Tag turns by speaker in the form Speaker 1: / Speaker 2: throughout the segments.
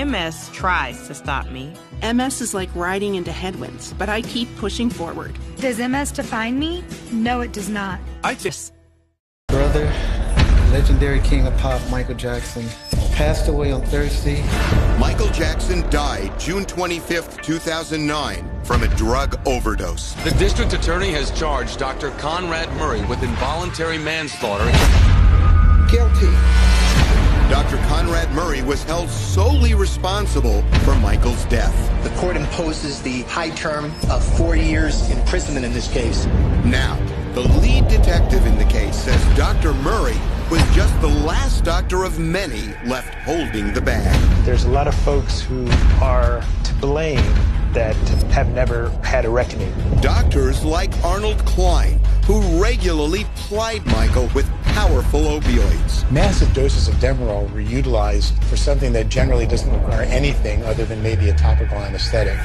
Speaker 1: MS tries to stop me.
Speaker 2: MS is like riding into headwinds, but I keep pushing forward.
Speaker 3: Does MS define me? No, it does not.
Speaker 4: Brother, legendary king of pop, Michael Jackson, passed away on Thursday.
Speaker 5: Michael Jackson died June 25th, 2009, from a drug overdose.
Speaker 6: The district attorney has charged Dr. Conrad Murray with involuntary manslaughter.
Speaker 4: Guilty.
Speaker 5: Dr. Conrad Murray was held solely responsible for Michael's death.
Speaker 7: The court imposes the high term of 4 years imprisonment in this case.
Speaker 5: Now, the lead detective in the case says Dr. Murray was just the last doctor of many left holding the bag.
Speaker 8: There's a lot of folks who are to blame that have never had a reckoning.
Speaker 5: Doctors like Arnold Klein, who regularly plied Michael with powerful opioids.
Speaker 8: Massive doses of Demerol were utilized for something that generally doesn't require anything other than maybe a topical anesthetic.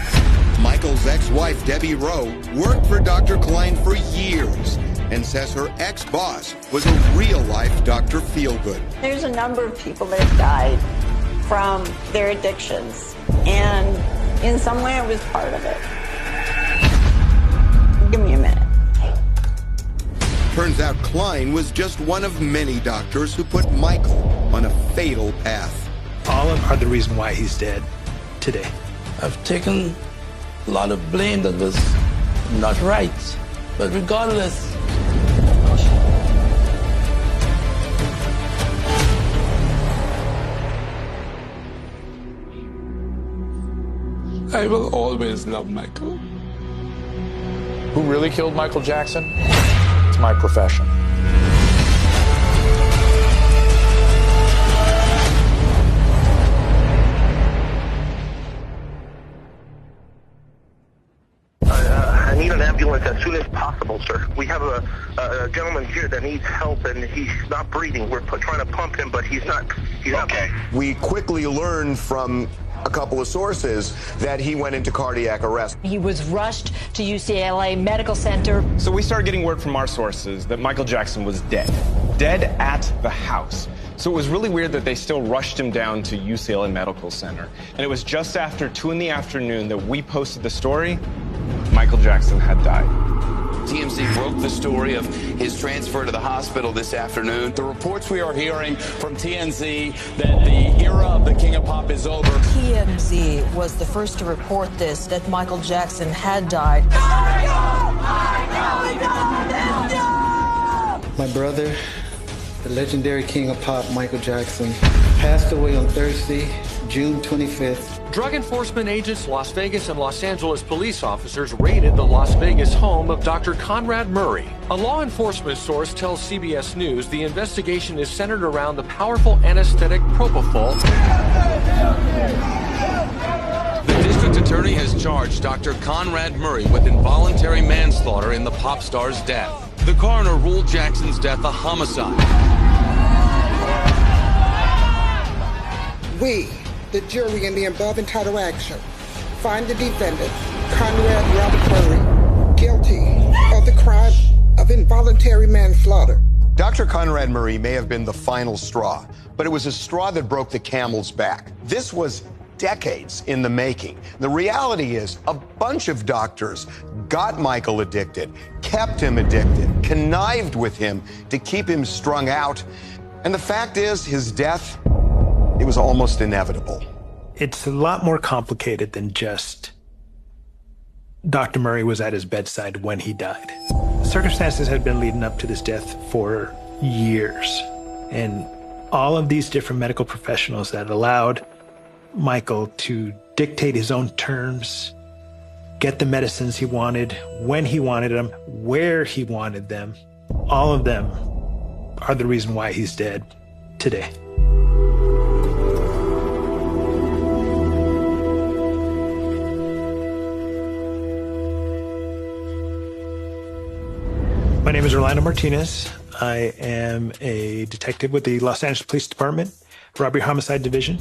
Speaker 5: Michael's ex-wife, Debbie Rowe, worked for Dr. Klein for years and says her ex-boss was a real-life Dr. Feelgood.
Speaker 9: There's a number of people that have died from their addictions, and in some way I was part of it. Give me a minute.
Speaker 5: Turns out Klein was just one of many doctors who put Michael on a fatal path.
Speaker 8: All of them are the reason why he's dead today.
Speaker 10: I've taken a lot of blame that was not right, but regardless, I will always love Michael.
Speaker 11: Who really killed Michael Jackson? It's my profession.
Speaker 12: I need an ambulance as soon as possible, sir. We have a gentleman here that needs help, and he's not breathing. We're trying to pump him, but he's not. Okay.
Speaker 13: We quickly learned from a couple of sources that he went into cardiac arrest.
Speaker 14: He was rushed to UCLA Medical Center.
Speaker 15: So we started getting word from our sources that Michael Jackson was dead at the house. So it was really weird that they still rushed him down to UCLA Medical Center. And it was just after 2 in the afternoon that we posted the story. Michael Jackson had died.
Speaker 16: TMZ broke the story of his transfer to the hospital this afternoon.
Speaker 17: The reports we are hearing from TMZ that the era of the King of Pop is over.
Speaker 14: TMZ was the first to report this, that Michael Jackson had died.
Speaker 4: My brother, the legendary king of pop, Michael Jackson, passed away on Thursday, June 25th.
Speaker 18: Drug enforcement agents, Las Vegas and Los Angeles police officers raided the Las Vegas home of Dr. Conrad Murray. A law enforcement source tells CBS News the investigation is centered around the powerful anesthetic propofol.
Speaker 6: The district attorney has charged Dr. Conrad Murray with involuntary manslaughter in the pop star's death. The coroner ruled Jackson's death a homicide.
Speaker 19: We, the jury in the above entitled action, find the defendant, Conrad Robert Murray, guilty of the crime of involuntary manslaughter.
Speaker 13: Dr. Conrad Murray may have been the final straw, but it was a straw that broke the camel's back. This was decades in the making. The reality is a bunch of doctors got Michael addicted, kept him addicted, connived with him to keep him strung out. And the fact is, his death, it was almost inevitable.
Speaker 8: It's a lot more complicated than just Dr. Murray was at his bedside when he died. Circumstances had been leading up to this death for years. And all of these different medical professionals that allowed Michael to dictate his own terms, get the medicines he wanted, when he wanted them, where he wanted them, all of them are the reason why he's dead today. My name is Orlando Martinez. I am a detective with the Los Angeles Police Department, Robbery Homicide Division.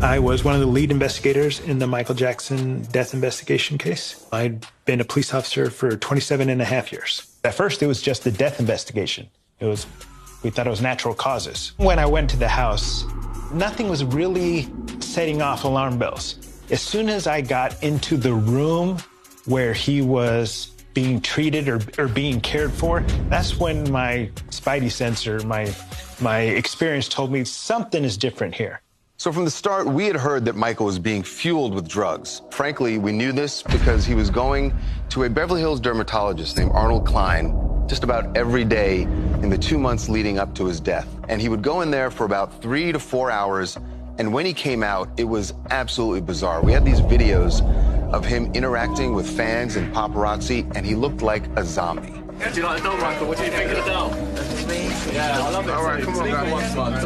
Speaker 8: I was one of the lead investigators in the Michael Jackson death investigation case. I'd been a police officer for 27 and a half years. At first, it was just the death investigation. We thought it was natural causes. When I went to the house, nothing was really setting off alarm bells. As soon as I got into the room where he was being treated or being cared for, that's when my spidey sensor, my experience told me something is different here.
Speaker 20: So from the start, we had heard that Michael was being fueled with drugs. Frankly, we knew this because he was going to a Beverly Hills dermatologist named Arnold Klein just about every day in the 2 months leading up to his death. And he would go in there for about 3 to 4 hours. And when he came out, it was absolutely bizarre. We had these videos of him interacting with fans and paparazzi, and he looked like a zombie.
Speaker 17: Do you like the doll, Michael? What do you think of the doll? That's amazing. Yeah, I love it. All right, come on, guys. I want one. I'm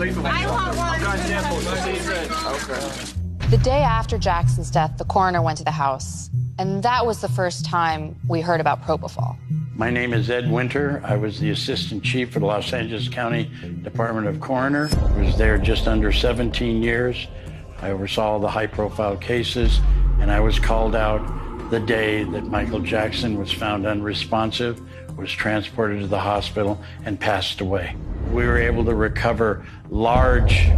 Speaker 17: going to the airport. I'll see you soon. Okay.
Speaker 21: The day after Jackson's death, the coroner went to the house, and that was the first time we heard about propofol.
Speaker 22: My name is Ed Winter. I was the assistant chief for the Los Angeles County Department of Coroner. I was there just under 17 years. I oversaw the high-profile cases, and I was called out the day that Michael Jackson was found unresponsive, was transported to the hospital, and passed away. We were able to recover large,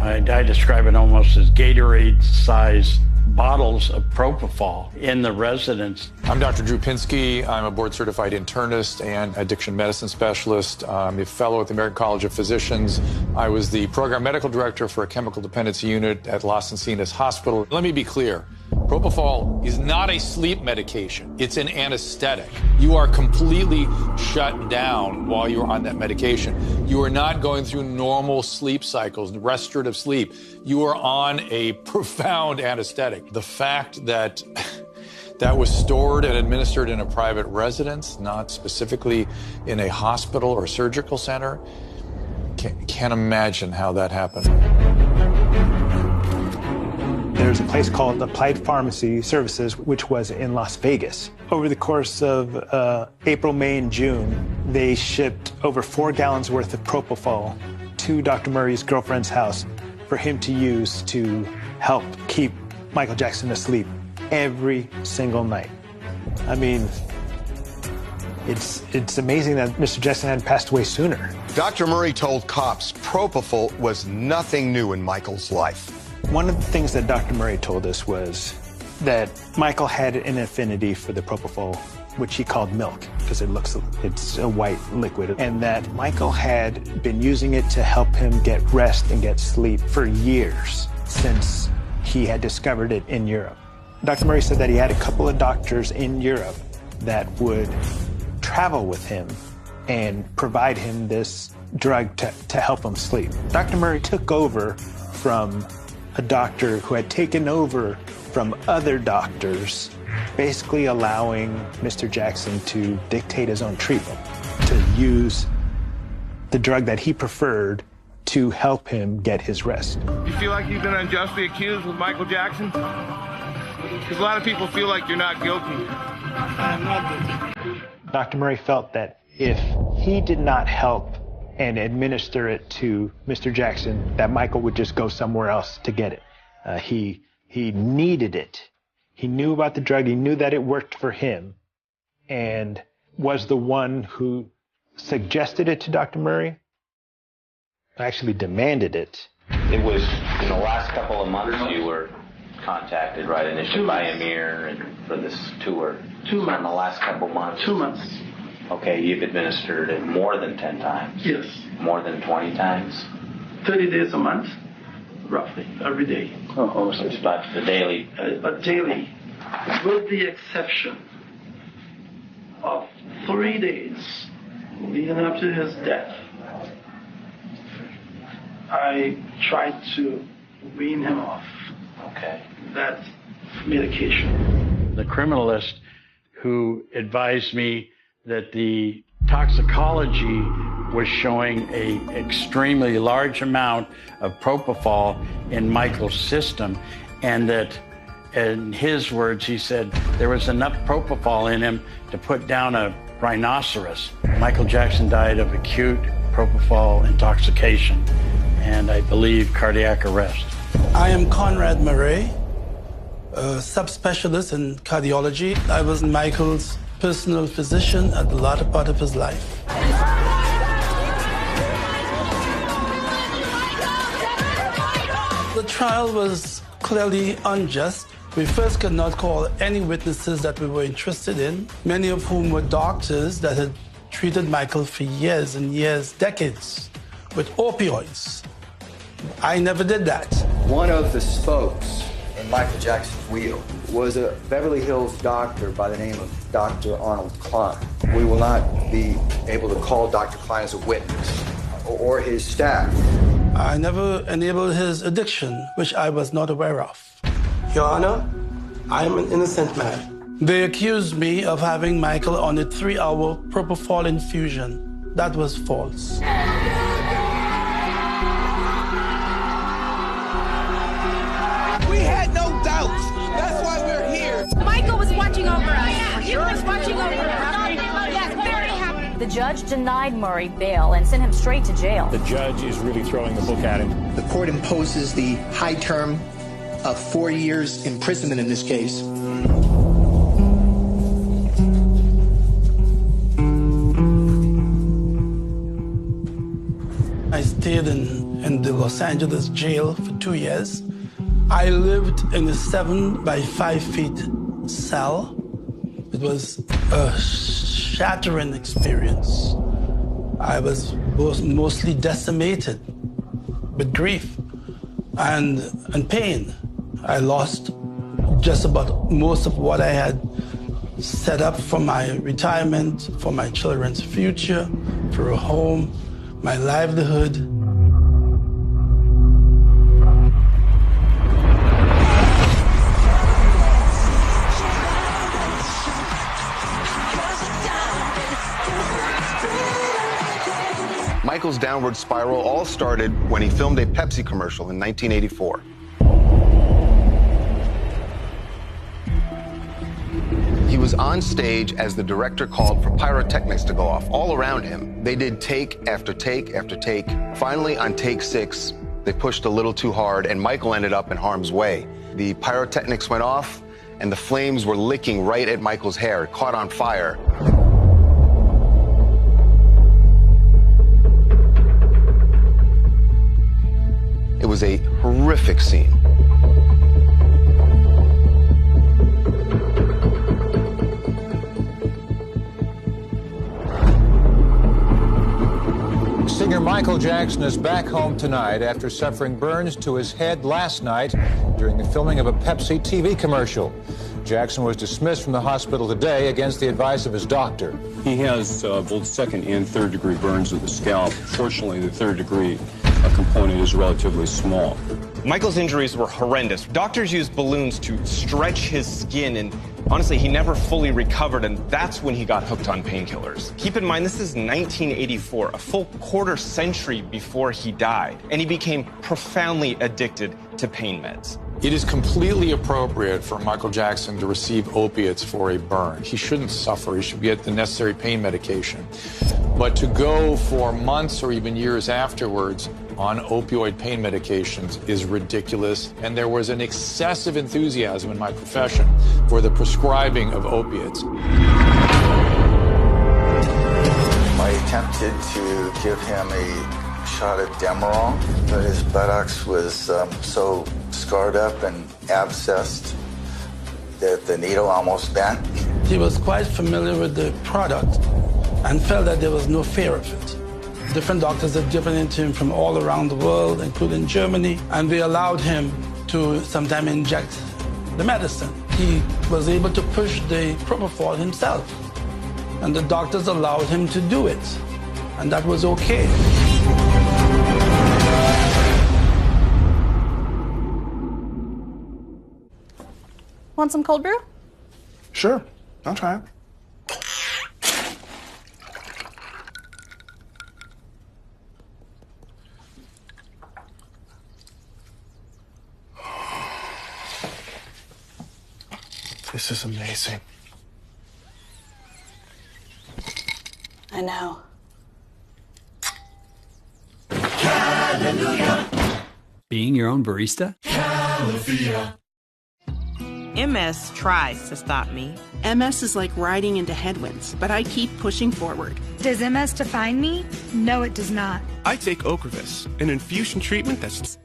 Speaker 22: I describe it almost as Gatorade-sized bottles of propofol in the residence.
Speaker 11: I'm Dr. Drew Pinsky. I'm a board-certified internist and addiction medicine specialist. I'm a fellow at the American College of Physicians. I was the program medical director for a chemical dependency unit at Las Encinas Hospital. Let me be clear. Propofol is not a sleep medication. It's an anesthetic. You are completely shut down while you're on that medication. You are not going through normal sleep cycles, restorative sleep. You are on a profound anesthetic. The fact that that was stored and administered in a private residence, not specifically in a hospital or surgical center, can't imagine how that happened.
Speaker 8: There's a place called Applied Pharmacy Services, which was in Las Vegas. Over the course of April, May, and June, they shipped over 4 gallons worth of propofol to Dr. Murray's girlfriend's house for him to use to help keep Michael Jackson asleep every single night. I mean, it's amazing that Mr. Jackson hadn't passed away sooner.
Speaker 13: Dr. Murray told cops propofol was nothing new in Michael's life.
Speaker 8: One of the things that Dr. Murray told us was that Michael had an affinity for the propofol, which he called milk, because it's a white liquid, and that Michael had been using it to help him get rest and get sleep for years since he had discovered it in Europe. Dr. Murray said that he had a couple of doctors in Europe that would travel with him and provide him this drug to help him sleep. Dr. Murray took over from a doctor who had taken over from other doctors, basically allowing Mr. Jackson to dictate his own treatment, to use the drug that he preferred to help him get his rest.
Speaker 23: You feel like you've been unjustly accused with Michael Jackson? Because a lot of people feel like you're not guilty. I'm not guilty.
Speaker 8: Dr. Murray felt that if he did not help and administer it to Mr. Jackson, that Michael would just go somewhere else to get it. He needed it. He knew about the drug. He knew that it worked for him, and was the one who suggested it to Dr. Murray, actually demanded it.
Speaker 24: It was in the last couple of months you were contacted, right, initially by Amir and for this tour.
Speaker 25: 2 months.
Speaker 24: In the last couple of months.
Speaker 25: 2 months.
Speaker 24: Okay, you've administered it more than 10 times?
Speaker 25: Yes.
Speaker 24: More than 20 times?
Speaker 25: 30 days a month, roughly, every day.
Speaker 24: Oh, so it's about the daily?
Speaker 25: But daily, with the exception of 3 days leading up to his death. I tried to wean him off that medication.
Speaker 22: The criminalist who advised me that the toxicology was showing an extremely large amount of propofol in Michael's system, and that, in his words, he said there was enough propofol in him to put down a rhinoceros. Michael Jackson died of acute propofol intoxication and, I believe, cardiac arrest.
Speaker 25: I am Conrad Murray, a subspecialist in cardiology. I was Michael's personal physician at the latter part of his life. The trial was clearly unjust. We first could not call any witnesses that we were interested in, many of whom were doctors that had treated Michael for years and years, decades, with opioids. I never did that.
Speaker 1: One of the spokes in Michael Jackson's wheel was a Beverly Hills doctor by the name of Dr. Arnold Klein. We will not be able to call Dr. Klein as a witness or his staff.
Speaker 25: I never enabled his addiction, which I was not aware of. Your Honor, I am an innocent man. They accused me of having Michael on a 3-hour propofol infusion. That was false.
Speaker 2: We had no doubts. That's why we're here.
Speaker 3: Michael was watching over us. He was watching over us. Yes, very happy.
Speaker 7: The judge denied Murray bail and sent him straight to jail.
Speaker 9: The judge is really throwing the book at him.
Speaker 26: The court imposes the high term of 4 years imprisonment in this case.
Speaker 25: I stayed in the Los Angeles jail for 2 years. I lived in a 7 by 5 feet cell. It was a shattering experience. I was mostly decimated with grief and pain. I lost just about most of what I had set up for my retirement, for my children's future, for a home, my livelihood.
Speaker 20: Michael's downward spiral all started when he filmed a Pepsi commercial in 1984. He was on stage as the director called for pyrotechnics to go off all around him. They did take after take after take. Finally, on take 6, they pushed a little too hard, and Michael ended up in harm's way. The pyrotechnics went off, and the flames were licking right at Michael's hair. It caught on fire. It was a horrific scene.
Speaker 27: Singer Michael Jackson is back home tonight after suffering burns to his head last night during the filming of a Pepsi TV commercial. Jackson was dismissed from the hospital today against the advice of his doctor.
Speaker 28: He has both second and third degree burns of the scalp. Fortunately, the third degree component is relatively small.
Speaker 15: Michael's injuries were horrendous. Doctors used balloons to stretch his skin, and honestly, he never fully recovered, and that's when he got hooked on painkillers. Keep in mind, this is 1984, a full quarter century before he died, and he became profoundly addicted to pain meds.
Speaker 11: It is completely appropriate for Michael Jackson to receive opiates for a burn. He shouldn't suffer. He should get the necessary pain medication. But to go for months or even years afterwards on opioid pain medications is ridiculous. And there was an excessive enthusiasm in my profession for the prescribing of opiates.
Speaker 29: I attempted to give him a shot of Demerol, but his buttocks was so scarred up and abscessed that the needle almost bent.
Speaker 25: He was quite familiar with the product and felt that there was no fear of it. Different doctors had given it to him from all around the world, including Germany, and they allowed him to sometimes inject the medicine. He was able to push the propofol himself, and the doctors allowed him to do it, and that was okay.
Speaker 30: Want some cold brew?
Speaker 31: Sure, I'll try it. This is amazing.
Speaker 30: I know.
Speaker 32: Hallelujah. Being your own barista? Hallelujah.
Speaker 33: MS tries to stop me.
Speaker 34: MS is like riding into headwinds, but I keep pushing forward.
Speaker 35: Does MS define me? No, it does not.
Speaker 36: I take Ocrevus, an infusion treatment that's...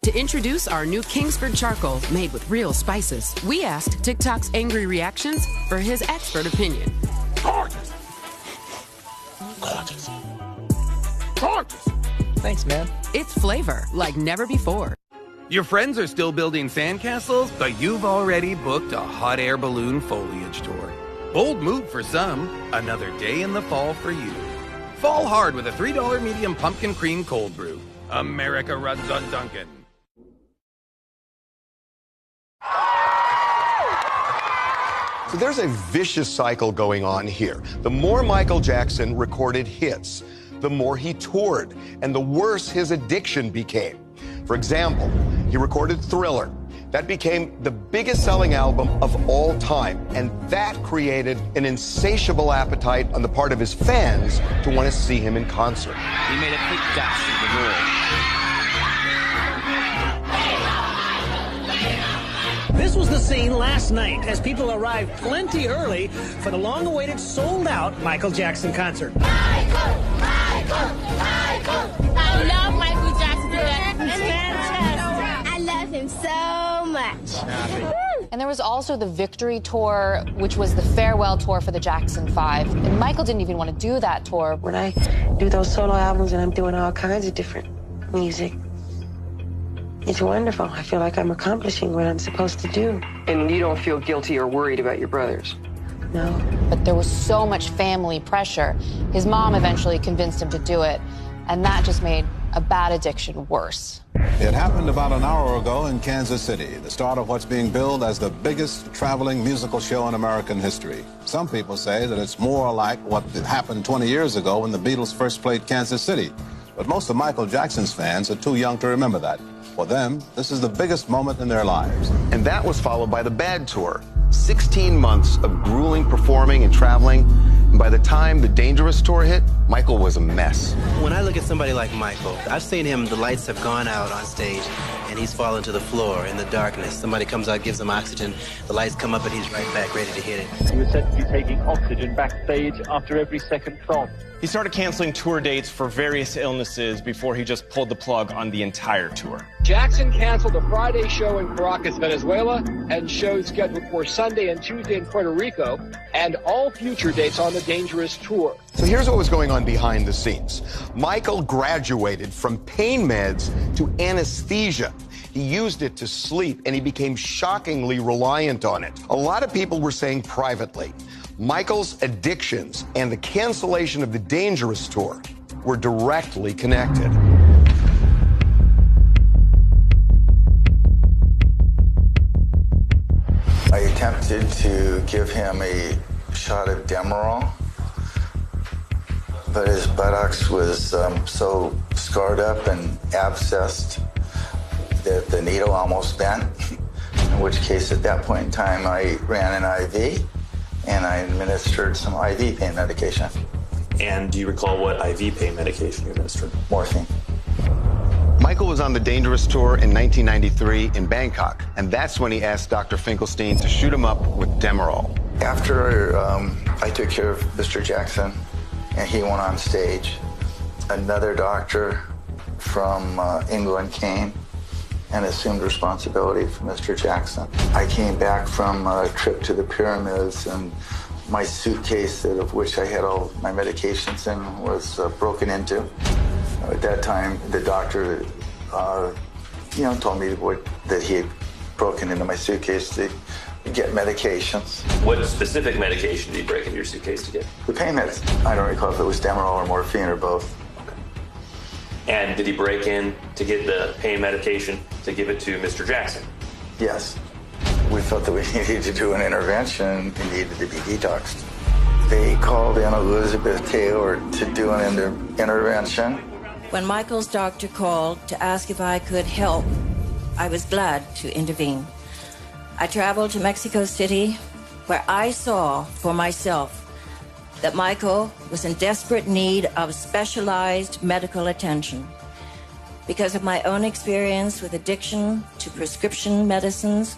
Speaker 4: To introduce our new Kingsford charcoal made with real spices, we asked TikTok's angry reactions for his expert opinion.
Speaker 2: Gorgeous. Gorgeous. Gorgeous.
Speaker 4: Thanks, man. It's flavor like never before.
Speaker 5: Your friends are still building sandcastles, but you've already booked a hot air balloon foliage tour. Bold move for some, another day in the fall for you. Fall hard with a $3 medium pumpkin cream cold brew. America runs on Dunkin'.
Speaker 6: So there's a vicious cycle going on here. The more Michael Jackson recorded hits, the more he toured, and the worse his addiction became. For example, he recorded Thriller. That became the biggest selling album of all time, and that created an insatiable appetite on the part of his fans to want to see him in concert.
Speaker 8: He made a quick dash through the world.
Speaker 10: This was the scene last night as people arrived plenty early for the long-awaited, sold-out Michael Jackson concert.
Speaker 3: Michael! I love Michael Jackson. It's fantastic. I love him so much.
Speaker 12: And there was also the Victory Tour, which was the farewell tour for the Jackson 5. And Michael didn't even want to do that tour.
Speaker 13: When I do those solo albums and I'm doing all kinds of different music, it's wonderful. I feel like I'm accomplishing what I'm supposed to do.
Speaker 14: And you don't feel guilty or worried about your brothers?
Speaker 13: No.
Speaker 12: But there was so much family pressure. His mom eventually convinced him to do it, and that just made a bad addiction worse.
Speaker 27: It happened about an hour ago in Kansas City, the start of what's being billed as the biggest traveling musical show in American history. Some people say that it's more like what happened 20 years ago when the Beatles first played Kansas City. But most of Michael Jackson's fans are too young to remember that. For them, this is the biggest moment in their lives.
Speaker 20: And that was followed by the Bad Tour. 16 months of grueling performing and traveling. And by the time the Dangerous Tour hit, Michael was a mess.
Speaker 16: When I look at somebody like Michael, I've seen him, the lights have gone out on stage, and he's fallen to the floor in the darkness. Somebody comes out, gives him oxygen, the lights come up, and he's right back, ready to hit it.
Speaker 17: He was said to be taking oxygen backstage after every second song.
Speaker 15: He started canceling tour dates for various illnesses before he just pulled the plug on the entire tour.
Speaker 18: Jackson canceled a Friday show in Caracas, Venezuela, and shows scheduled for Sunday and Tuesday in Puerto Rico, and all future dates on the Dangerous Tour.
Speaker 20: So here's what was going on behind the scenes. Michael graduated from pain meds to anesthesia. He used it to sleep, and he became shockingly reliant on it. A lot of people were saying privately, Michael's addictions and the cancellation of the Dangerous Tour were directly connected.
Speaker 29: I attempted to give him a shot of Demerol, but his buttocks was so scarred up and abscessed that the needle almost bent, in which case at that point in time I ran an IV and I administered some IV pain medication.
Speaker 19: And do you recall what IV pain medication you administered?
Speaker 29: Morphine.
Speaker 20: Michael was on the Dangerous Tour in 1993 in Bangkok, and that's when he asked Dr. Finkelstein to shoot him up with Demerol.
Speaker 29: After I took care of Mr. Jackson and he went on stage, another doctor from England came and assumed responsibility for Mr. Jackson. I came back from a trip to the pyramids, and my suitcase, of which I had all my medications in, was broken into. At that time, the doctor, told me that he had broken into my suitcase to get medications.
Speaker 19: What specific medication did you break into your suitcase to get?
Speaker 29: The pain meds. I don't recall if it was Demerol or morphine or both.
Speaker 19: And did he break in to get the pain medication to give it to Mr. Jackson?
Speaker 29: Yes. We felt that we needed to do an intervention. He needed to be detoxed. They called in Elizabeth Taylor to do an intervention.
Speaker 21: When Michael's doctor called to ask if I could help, I was glad to intervene. I traveled to Mexico City, where I saw for myself that Michael was in desperate need of specialized medical attention. Because of my own experience with addiction to prescription medicines,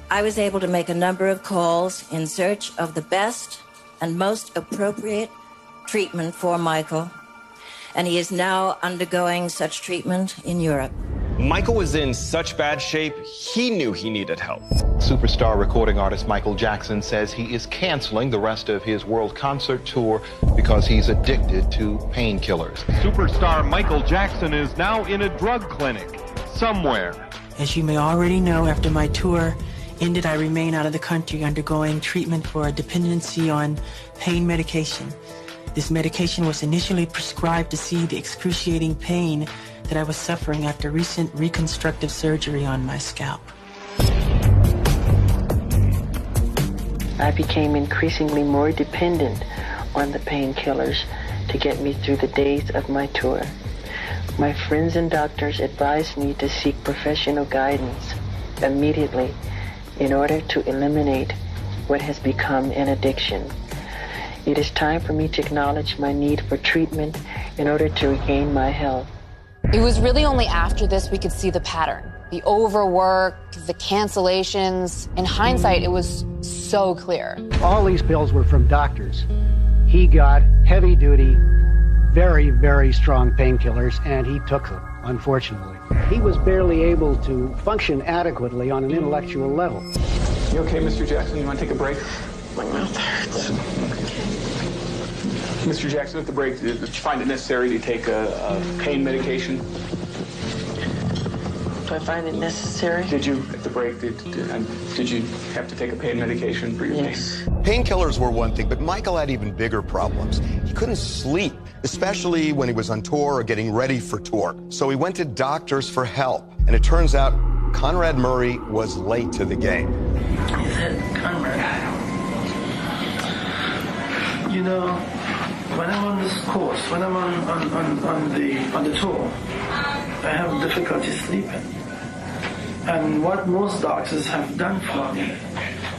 Speaker 21: I was able to make a number of calls in search of the best and most appropriate treatment for Michael, and he is now undergoing such treatment in Europe.
Speaker 15: Michael was in such bad shape, he knew he needed help.
Speaker 27: Superstar recording artist Michael Jackson says he is canceling the rest of his world concert tour because he's addicted to painkillers.
Speaker 1: Superstar Michael Jackson is now in a drug clinic somewhere.
Speaker 7: As you may already know, after my tour ended, I remain out of the country undergoing treatment for a dependency on pain medication. This medication was initially prescribed to see the excruciating pain that I was suffering after recent reconstructive surgery on my scalp.
Speaker 13: I became increasingly more dependent on the painkillers to get me through the days of my tour. My friends and doctors advised me to seek professional guidance immediately in order to eliminate what has become an addiction. It is time for me to acknowledge my need for treatment in order to regain my health.
Speaker 12: It was really only after this we could see the pattern. The overwork, the cancellations. In hindsight, it was so clear.
Speaker 9: All these pills were from doctors. He got heavy-duty, very, very strong painkillers, and he took them, unfortunately. He was barely able to function adequately on an intellectual level.
Speaker 11: You okay, Mr. Jackson? You want to take a break?
Speaker 13: My mouth hurts.
Speaker 11: Mr. Jackson, at the break, did you find it necessary to take a pain medication?
Speaker 13: Do I find it necessary?
Speaker 11: Did you, at the break, did you have to take a pain medication for your pain?
Speaker 6: Painkillers were one thing, but Michael had even bigger problems. He couldn't sleep, especially when he was on tour or getting ready for tour. So he went to doctors for help. And it turns out Conrad Murray was late to the game.
Speaker 22: He said, Conrad, you know, when I'm on this course, when I'm on the tour, I have difficulty sleeping. And what most doctors have done for me,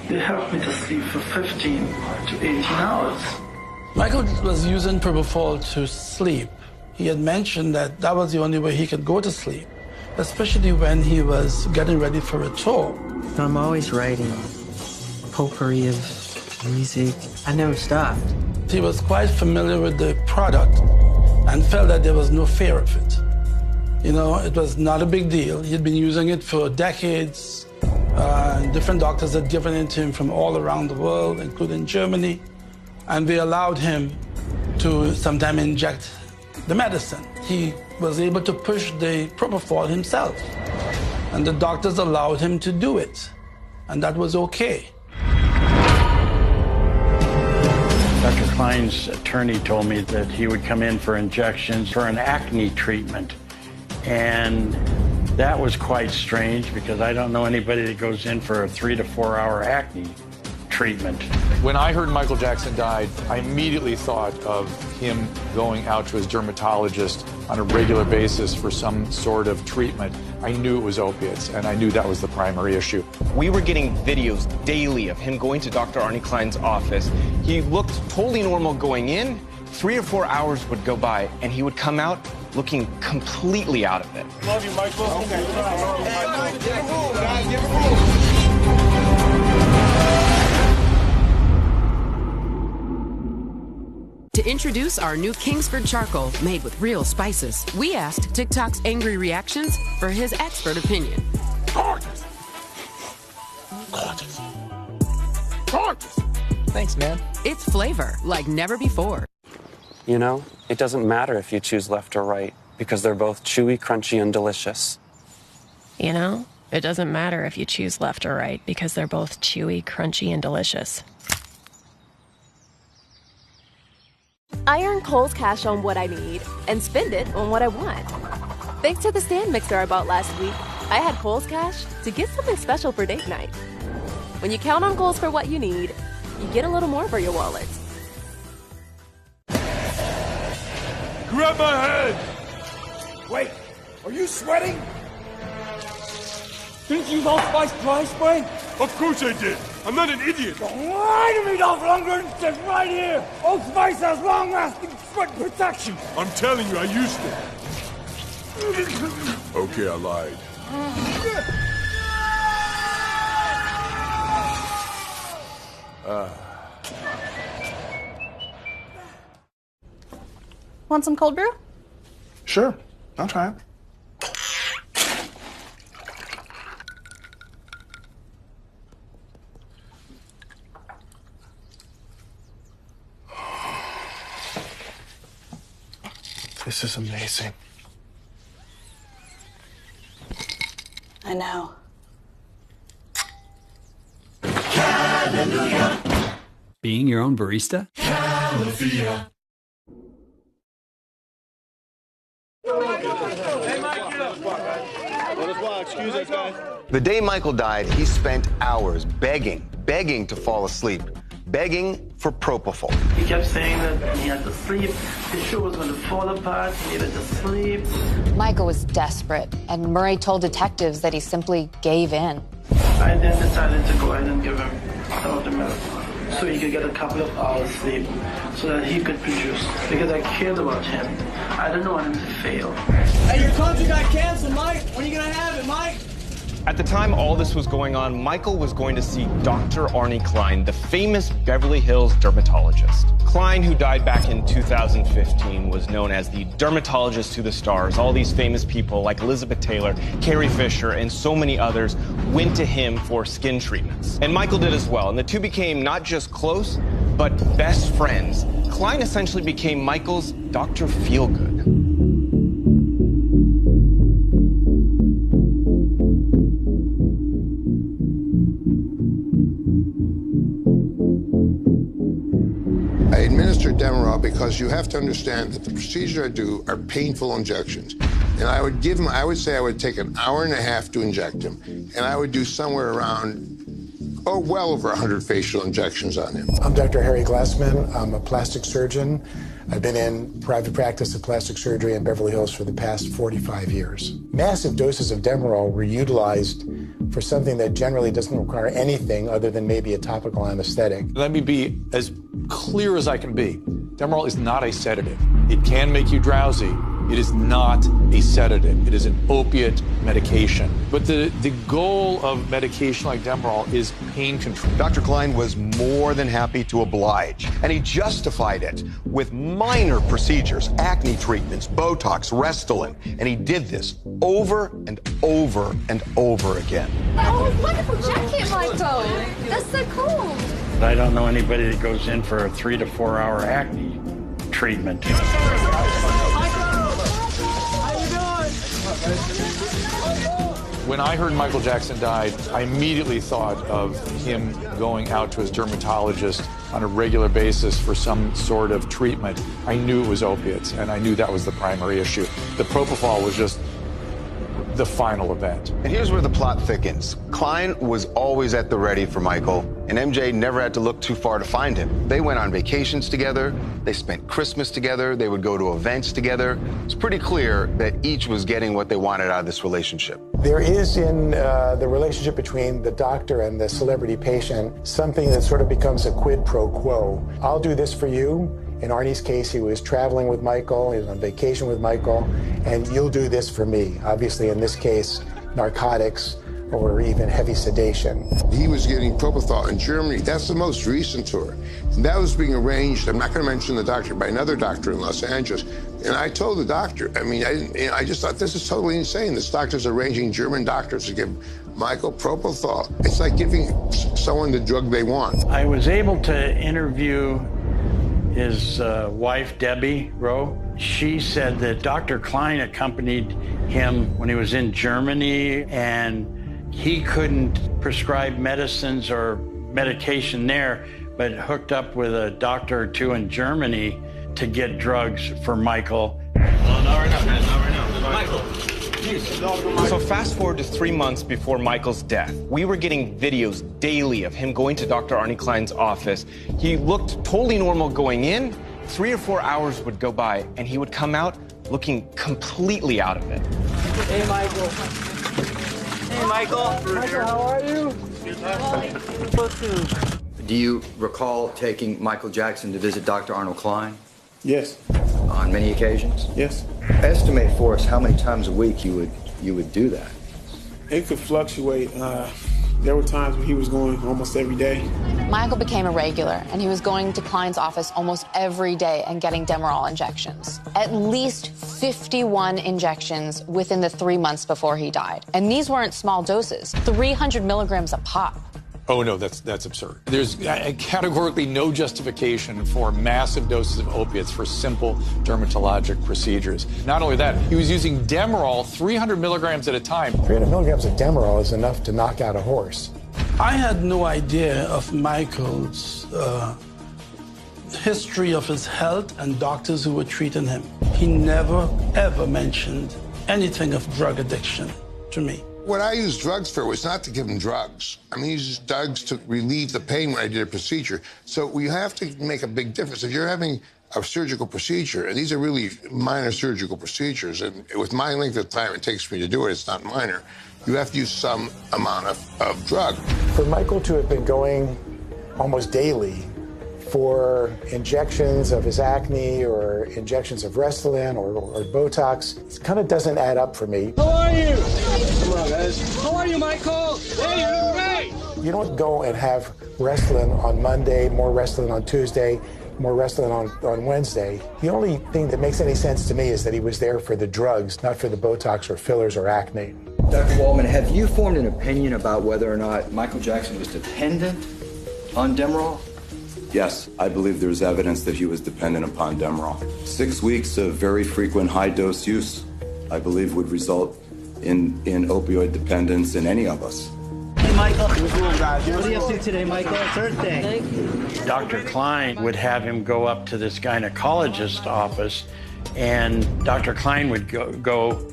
Speaker 22: they help me to sleep for 15 to 18 hours.
Speaker 23: Michael was using propofol to sleep. He had mentioned that that was the only way he could go to sleep, especially when he was getting ready for a tour.
Speaker 7: I'm always writing potpourri of music. I never stopped.
Speaker 23: He was quite familiar with the product and felt that there was no fear of it. You know, it was not a big deal. He'd been using it for decades. Different doctors had given it to him from all around the world, including Germany. And they allowed him to sometimes inject the medicine. He was able to push the propofol himself. And the doctors allowed him to do it. And that was okay.
Speaker 24: Dr. Klein's attorney told me that he would come in for injections for an acne treatment. And that was quite strange because I don't know anybody that goes in for a 3 to 4 hour acne treatment.
Speaker 27: When I heard Michael Jackson died, I immediately thought of him going out to his dermatologist on a regular basis for some sort of treatment. I knew it was opiates, and I knew that was the primary issue.
Speaker 15: We were getting videos daily of him going to Dr. Arnie Klein's office. He looked totally normal going in. 3 or 4 hours would go by, and he would come out looking completely out of it.
Speaker 11: Love you, Michael. Okay.
Speaker 2: Give a room, guys. Give a room.
Speaker 4: To introduce our new Kingsford charcoal made with real spices, we asked TikTok's angry reactions for his expert opinion.
Speaker 2: Gorgeous. Gorgeous. Gorgeous.
Speaker 25: Thanks, man.
Speaker 4: It's flavor like never before.
Speaker 25: You know, it doesn't matter if you choose left or right because they're both chewy, crunchy, and delicious.
Speaker 26: You know, it doesn't matter if you choose left or right because they're both chewy, crunchy, and delicious.
Speaker 28: I earn Kohl's Cash on what I need and spend it on what I want. Thanks to the stand mixer I bought last week, I had Kohl's Cash to get something special for date night. When you count on Kohl's for what you need, you get a little more for your wallet.
Speaker 2: Grab my hand! Wait, are you sweating? Didn't you use Allspice dry spray? Of course I did. I'm not an idiot. Don't lie to me, Dolph Lundgren. It's right here. Old Spice has long-lasting sweat protection. I'm telling you, I used it. Okay, I lied.
Speaker 30: Want some cold brew?
Speaker 11: Sure, I'll try it.
Speaker 3: This is amazing.
Speaker 5: I know.
Speaker 8: Hallelujah. Being your own barista?
Speaker 5: Hallelujah.
Speaker 6: The day Michael died, he spent hours begging to fall asleep, begging for propofol.
Speaker 22: He kept saying that he had to sleep, his shoe was going to fall apart, he needed to sleep.
Speaker 12: Michael was desperate, and Murray told detectives that he simply gave in.
Speaker 22: I then decided to go ahead and give him some of the medicine so he could get a couple of hours sleep so that he could produce, because I cared about him. I didn't want him to fail.
Speaker 10: Hey, your contract got canceled, Mike. When are you gonna have it, Mike?
Speaker 15: At the time all this was going on, Michael was going to see Dr. Arnie Klein, the famous Beverly Hills dermatologist. Klein, who died back in 2015, was known as the dermatologist to the stars. All these famous people like Elizabeth Taylor, Carrie Fisher, and so many others went to him for skin treatments. And Michael did as well, and the two became not just close, but best friends. Klein essentially became Michael's Dr. Feelgood.
Speaker 14: I administer Demerol because you have to understand that the procedure I do are painful injections. And I would give him, I would say I would take an hour and a half to inject him. And I would do somewhere around, well over 100 facial injections on him.
Speaker 16: I'm Dr. Harry Glassman. I'm a plastic surgeon. I've been in private practice of plastic surgery in Beverly Hills for the past 45 years. Massive doses of Demerol were utilized for something that generally doesn't require anything other than maybe a topical anesthetic.
Speaker 17: Let me be as clear as I can be. Demerol is not a sedative. It can make you drowsy. It is not a sedative. It is an opiate medication. But the goal of medication like Demerol is pain control.
Speaker 6: Dr. Klein was more than happy to oblige, and he justified it with minor procedures, acne treatments, Botox, Restylane, and he did this over and over and over again.
Speaker 5: Oh, wonderful jacket, Michael. That's so cool.
Speaker 24: I don't know anybody that goes in for a 3 to 4 hour acne treatment.
Speaker 17: When I heard Michael Jackson died, I immediately thought of him going out to his dermatologist on a regular basis for some sort of treatment. I knew it was opiates, and I knew that was the primary issue. The propofol was just the final event.
Speaker 6: And here's where the plot thickens. Klein was always at the ready for Michael, and MJ never had to look too far to find him. They went on vacations together, they spent Christmas together, they would go to events together. It's pretty clear that each was getting what they wanted out of this relationship.
Speaker 16: There is in the relationship between the doctor and the celebrity patient something that sort of becomes a quid pro quo. I'll do this for you. In Arnie's case, he was traveling with Michael, he was on vacation with Michael, and you'll do this for me. Obviously, in this case, narcotics or even heavy sedation.
Speaker 14: He was getting propofol in Germany. That's the most recent tour. And that was being arranged, I'm not going to mention the doctor, by another doctor in Los Angeles. And I told the doctor, I just thought this is totally insane. This doctor's arranging German doctors to give Michael propofol. It's like giving someone the drug they want.
Speaker 24: I was able to interview his wife, Debbie Rowe. She said that Dr. Klein accompanied him when he was in Germany, and he couldn't prescribe medicines or medication there, but hooked up with a doctor or two in Germany to get drugs for Michael.
Speaker 15: So fast forward to 3 months before Michael's death. We were getting videos daily of him going to Dr. Arnie Klein's office. He looked totally normal going in. 3 or 4 hours would go by, and he would come out looking completely out of it.
Speaker 10: Hey, Michael. Hey, Michael. Michael, how are you?
Speaker 18: Do you recall taking Michael Jackson to visit Dr. Arnold Klein?
Speaker 22: Yes.
Speaker 18: On many occasions?
Speaker 22: Yes.
Speaker 18: Estimate for us how many times a week you would do that.
Speaker 22: It could fluctuate. There were times when he was going almost every day.
Speaker 12: Michael became a regular, and he was going to Klein's office almost every day and getting Demerol injections. At least 51 injections within the 3 months before he died. And these weren't small doses, 300 milligrams a pop.
Speaker 17: Oh, no, that's absurd. There's categorically no justification for massive doses of opiates for simple dermatologic procedures. Not only that, he was using Demerol 300 milligrams at a time.
Speaker 16: 300 milligrams of Demerol is enough to knock out a horse.
Speaker 23: I had no idea of Michael's history of his health and doctors who were treating him. He never, ever mentioned anything of drug addiction to me.
Speaker 14: What I used drugs for was not to give him drugs. I mean, I used drugs to relieve the pain when I did a procedure. So we have to make a big difference. If you're having a surgical procedure, and these are really minor surgical procedures, and with my length of time it takes me to do it, it's not minor, you have to use some amount of drug.
Speaker 16: For Michael to have been going almost daily for injections of his acne or injections of Restylane or Botox, it kind of doesn't add up for me.
Speaker 10: How are you? Come on, guys. How are you, Michael? Hey, you look great.
Speaker 16: You don't go and have Restylane on Monday, more Restylane on Tuesday, more Restylane on Wednesday. The only thing that makes any sense to me is that he was there for the drugs, not for the Botox or fillers or acne.
Speaker 18: Dr. Waldman, have you formed an opinion about whether or not Michael Jackson was dependent on Demerol?
Speaker 1: Yes, I believe there's evidence that he was dependent upon Demerol. 6 weeks of very frequent high-dose use, I believe, would result in opioid dependence in any of us.
Speaker 10: Hey, Michael. What are you up to today, Michael? It's Earth Day. Thank you.
Speaker 24: Dr. Klein would have him go up to this gynecologist's office, and Dr. Klein would go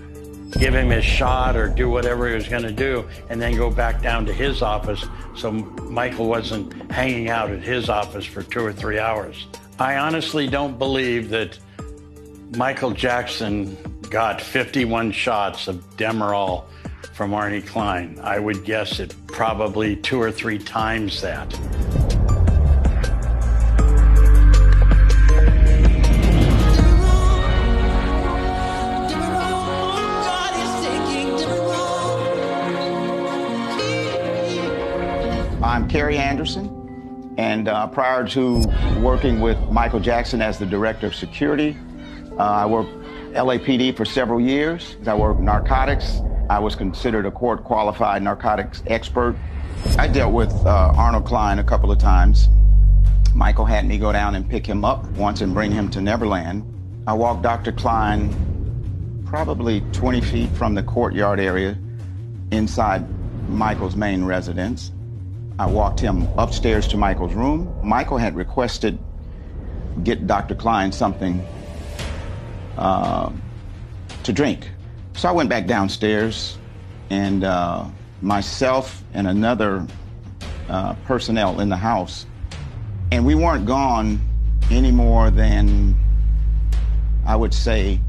Speaker 24: give him his shot or do whatever he was going to do, and then go back down to his office so Michael wasn't hanging out at his office for 2 or 3 hours. I honestly don't believe that Michael Jackson got 51 shots of Demerol from Arnie Klein. I would guess it probably 2 or 3 times that.
Speaker 3: I'm Kerry Anderson, and prior to working with Michael Jackson as the Director of Security, I worked LAPD for several years. I worked narcotics. I was considered a court-qualified narcotics expert. I dealt with Arnold Klein a couple of times. Michael had me go down and pick him up once and bring him to Neverland. I walked Dr. Klein probably 20 feet from the courtyard area inside Michael's main residence. I walked him upstairs to Michael's room. Michael had requested get Dr. Klein something to drink. So I went back downstairs, and myself and another personnel in the house, and we weren't gone any more than, I would say,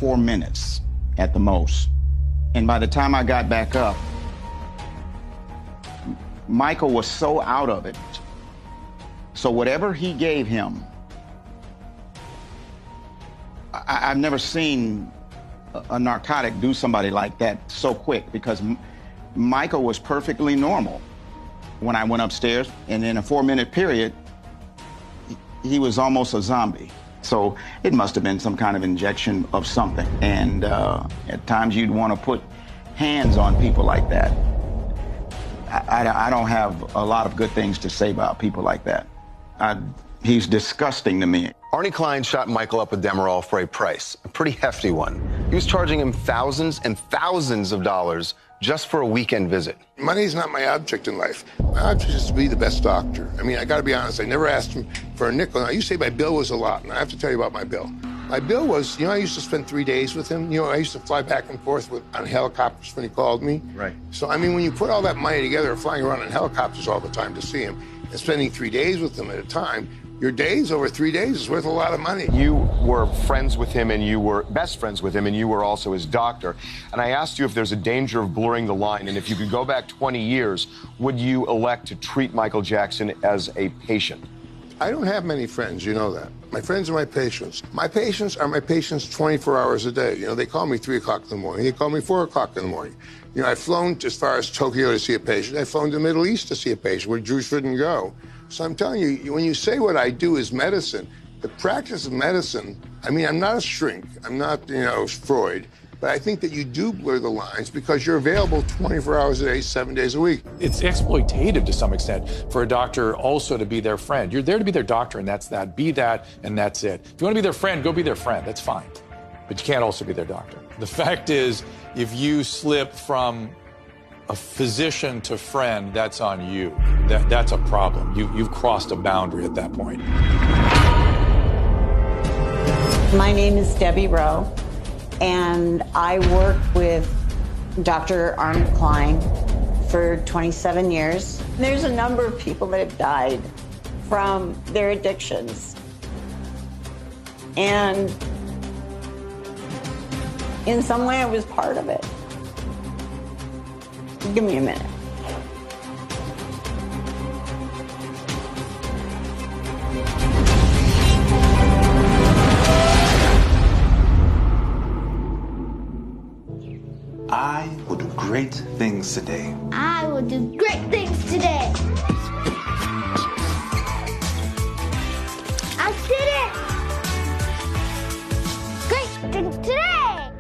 Speaker 3: 4 minutes at the most. And by the time I got back up, Michael was so out of it. So whatever he gave him, I've never seen a narcotic do somebody like that so quick, because Michael was perfectly normal when I went upstairs, and in a 4-minute period, he was almost a zombie. So it must have been some kind of injection of something. And at times you'd want to put hands on people like that. I don't have a lot of good things to say about people like that. He's disgusting to me.
Speaker 6: Arnie Klein shot Michael up with Demerol for a price, a pretty hefty one. He was charging him thousands and thousands of dollars just for a weekend visit.
Speaker 14: Money's not my object in life. My object is to be the best doctor. I mean, I got to be honest, I never asked him for a nickel. Now, you say my bill was a lot, and I have to tell you about my bill. My bill was, I used to spend 3 days with him. I used to fly back and forth on helicopters when he called me.
Speaker 3: Right.
Speaker 14: So, I mean, when you put all that money together, flying around in helicopters all the time to see him, and spending 3 days with him at a time, your days over 3 days is worth a lot of money.
Speaker 6: You were friends with him, and you were best friends with him, and you were also his doctor. And I asked you if there's a danger of blurring the line, and if you could go back 20 years, would you elect to treat Michael Jackson as a patient?
Speaker 14: I don't have many friends, you know that. My friends are my patients. My patients are my patients 24 hours a day. They call me 3 o'clock in the morning. They call me 4 o'clock in the morning. I've flown as far as Tokyo to see a patient. I've flown to the Middle East to see a patient where Jews shouldn't go. So I'm telling you, when you say what I do is medicine, the practice of medicine, I mean, I'm not a shrink. I'm not, Freud. But I think that you do blur the lines because you're available 24 hours a day, 7 days a week.
Speaker 17: It's exploitative to some extent for a doctor also to be their friend. You're there to be their doctor, and that's that. Be that, and that's it. If you want to be their friend, go be their friend. That's fine. But you can't also be their doctor. The fact is, if you slip from a physician to friend, that's on you. That's a problem. You've crossed a boundary at that point.
Speaker 4: My name is Debbie Rowe, and I work with Dr. Arnold Klein for 27 years. There's a number of people that have died from their addictions. And in some way, I was part of it. Give me a minute.
Speaker 7: I will do great things today.
Speaker 9: I will do great things today. I did it! Great things today!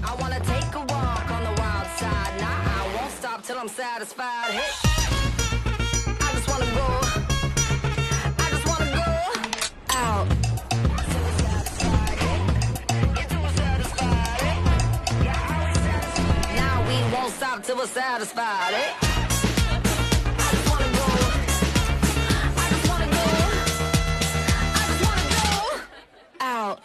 Speaker 13: I wanna take a walk on the wild side. Nah, I won't stop till I'm satisfied. Hey, I just wanna go. I just wanna go out. Won't stop till we're satisfied, eh? I just wanna go. I just wanna go. I just wanna go out.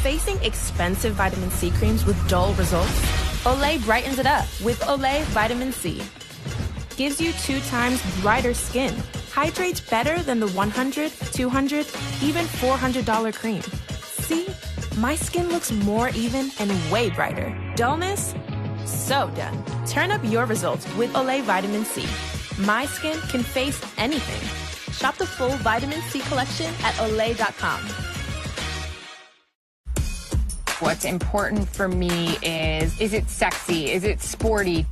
Speaker 26: Facing expensive vitamin C creams with dull results? Olay brightens it up with Olay Vitamin C. Gives you 2 times brighter skin. Hydrates better than the $100, $200, even $400 cream. See? My skin looks more even and way brighter. Dullness? So done. Turn up your results with Olay Vitamin C. My skin can face anything. Shop the full Vitamin C collection at Olay.com.
Speaker 19: What's important for me is it sexy? Is it sporty?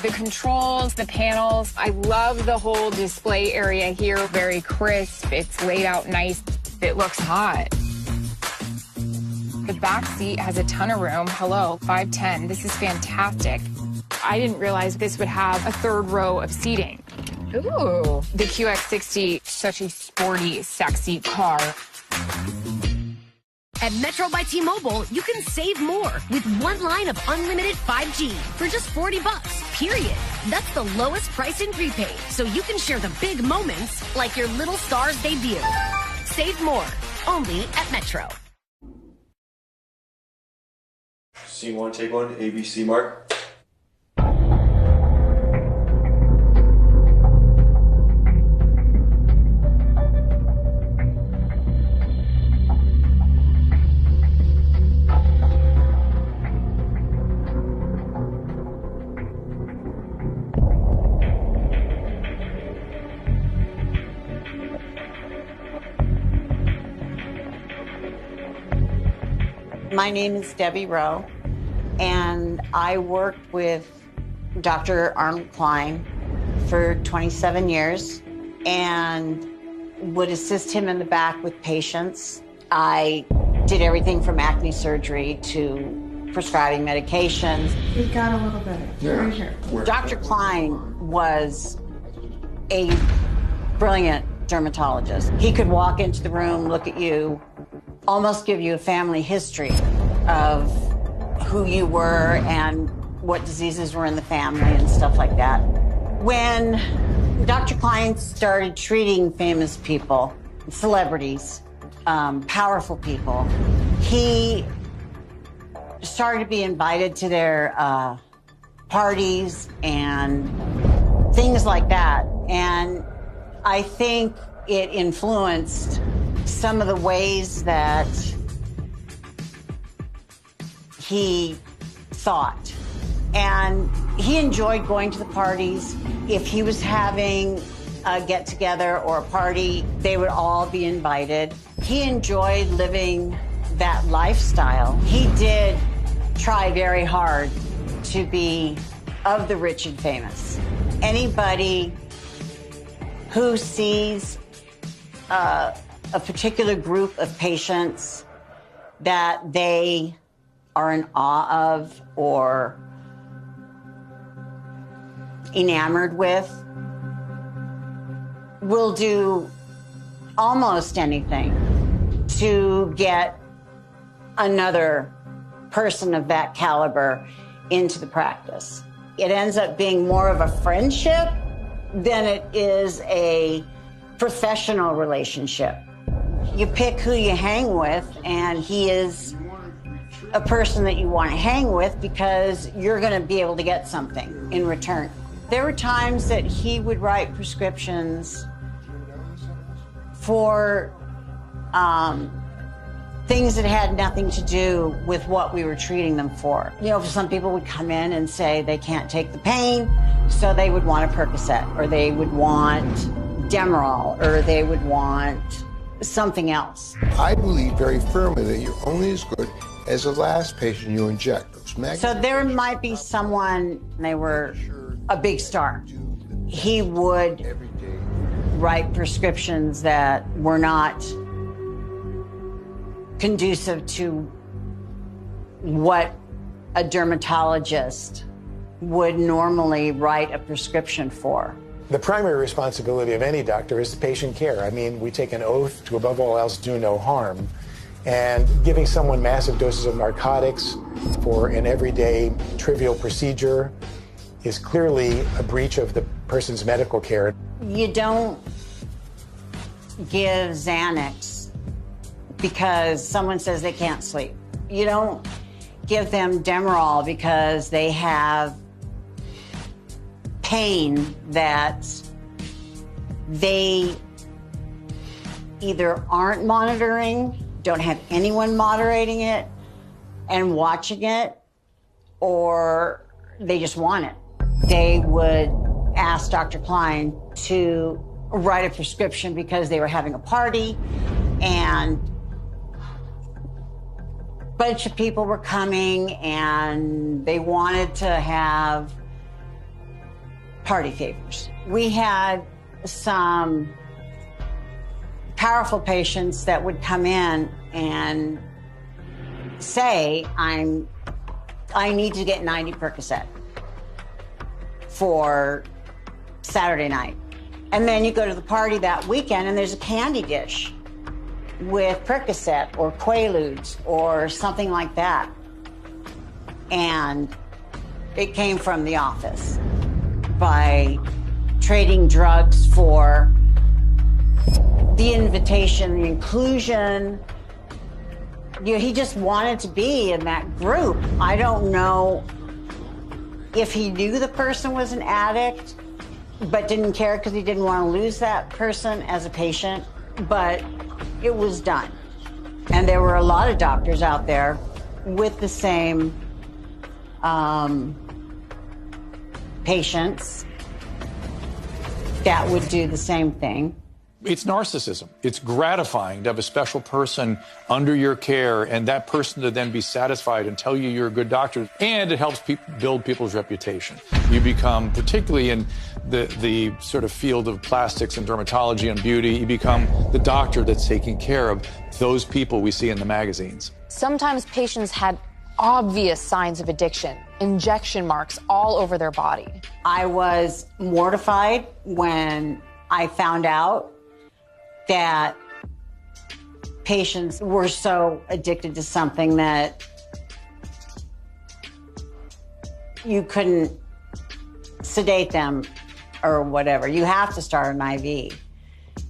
Speaker 19: The controls, the panels, I love the whole display area here. Very crisp, it's laid out nice. It looks hot. The back seat has a ton of room. Hello, 5'10". This is fantastic. I didn't realize this would have a 3rd row of seating. Ooh. The QX60, such a sporty, sexy car.
Speaker 20: At Metro by T-Mobile, you can save more with 1 line of unlimited 5G for just $40, period. That's the lowest price in prepaid, so you can share the big moments like your little star's debut. Save more, only at Metro.
Speaker 21: Scene 1, take 1, ABC mark.
Speaker 4: My name is Debbie Rowe, and I worked with Dr. Arnold Klein for 27 years and would assist him in the back with patients. I did everything from acne surgery to prescribing medications.
Speaker 9: It got a little better. Right here.
Speaker 4: Dr. Klein was a brilliant dermatologist. He could walk into the room, look at you, almost give you a family history of who you were and what diseases were in the family and stuff like that. When Dr. Klein started treating famous people, celebrities, powerful people, he started to be invited to their parties and things like that. And I think it influenced some of the ways that he thought. And he enjoyed going to the parties. If he was having a get-together or a party, they would all be invited. He enjoyed living that lifestyle. He did try very hard to be of the rich and famous. Anybody who sees a a particular group of patients that they are in awe of or enamored with, will do almost anything to get another person of that caliber into the practice. It ends up being more of a friendship than it is a professional relationship. You pick who you hang with, and he is a person that you want to hang with because you're going to be able to get something in return. There were times that he would write prescriptions for things that had nothing to do with what we were treating them for. You know, some people would come in and say they can't take the pain, so they would want a Percocet, or they would want Demerol, or they would want something else.
Speaker 14: I believe very firmly that you're only as good as the last patient you inject.
Speaker 4: So there might be someone, they were a big star. He would write prescriptions that were not conducive to what a dermatologist would normally write a prescription for.
Speaker 16: The primary responsibility of any doctor is patient care. I mean, we take an oath to, above all else, do no harm. And giving someone massive doses of narcotics for an everyday trivial procedure is clearly a breach of the person's medical care.
Speaker 4: You don't give Xanax because someone says they can't sleep. You don't give them Demerol because they have pain that they either aren't monitoring, don't have anyone moderating it and watching it, or they just want it. They would ask Dr. Klein to write a prescription because they were having a party and a bunch of people were coming and they wanted to have party favors. We had some powerful patients that would come in and say, I need to get 90 Percocet for Saturday night. And then you go to the party that weekend and there's a candy dish with Percocet or Quaaludes or something like that. And it came from the office by trading drugs for the invitation, the inclusion. You know, he just wanted to be in that group. I don't know if he knew the person was an addict, but didn't care because he didn't want to lose that person as a patient, but it was done. And there were a lot of doctors out there with the same patients that would do the same thing.
Speaker 17: It's narcissism. It's gratifying to have a special person under your care and that person to then be satisfied and tell you you're a good doctor. And it helps build people's reputation. You become, particularly in the sort of field of plastics and dermatology and beauty, you become the doctor that's taking care of those people we see in the magazines.
Speaker 12: Sometimes patients had obvious signs of addiction, injection marks all over their body.
Speaker 4: I was mortified when I found out that patients were so addicted to something that you couldn't sedate them or whatever. You have to start an IV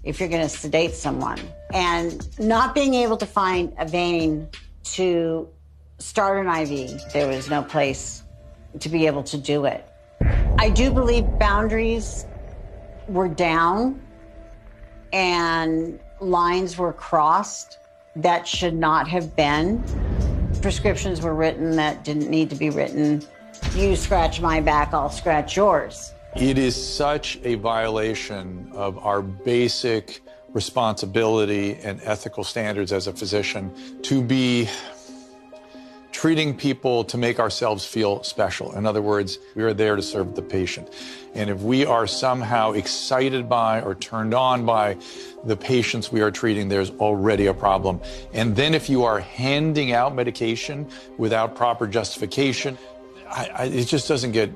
Speaker 4: if you're going to sedate someone. And not being able to find a vein to start an IV, there was no place to be able to do it. I do believe boundaries were down and lines were crossed that should not have been. Prescriptions were written that didn't need to be written. You scratch my back, I'll scratch yours.
Speaker 17: It is such a violation of our basic responsibility and ethical standards as a physician to be treating people to make ourselves feel special. In other words, we are there to serve the patient. And if we are somehow excited by or turned on by the patients we are treating, there's already a problem. And then if you are handing out medication without proper justification, it just doesn't get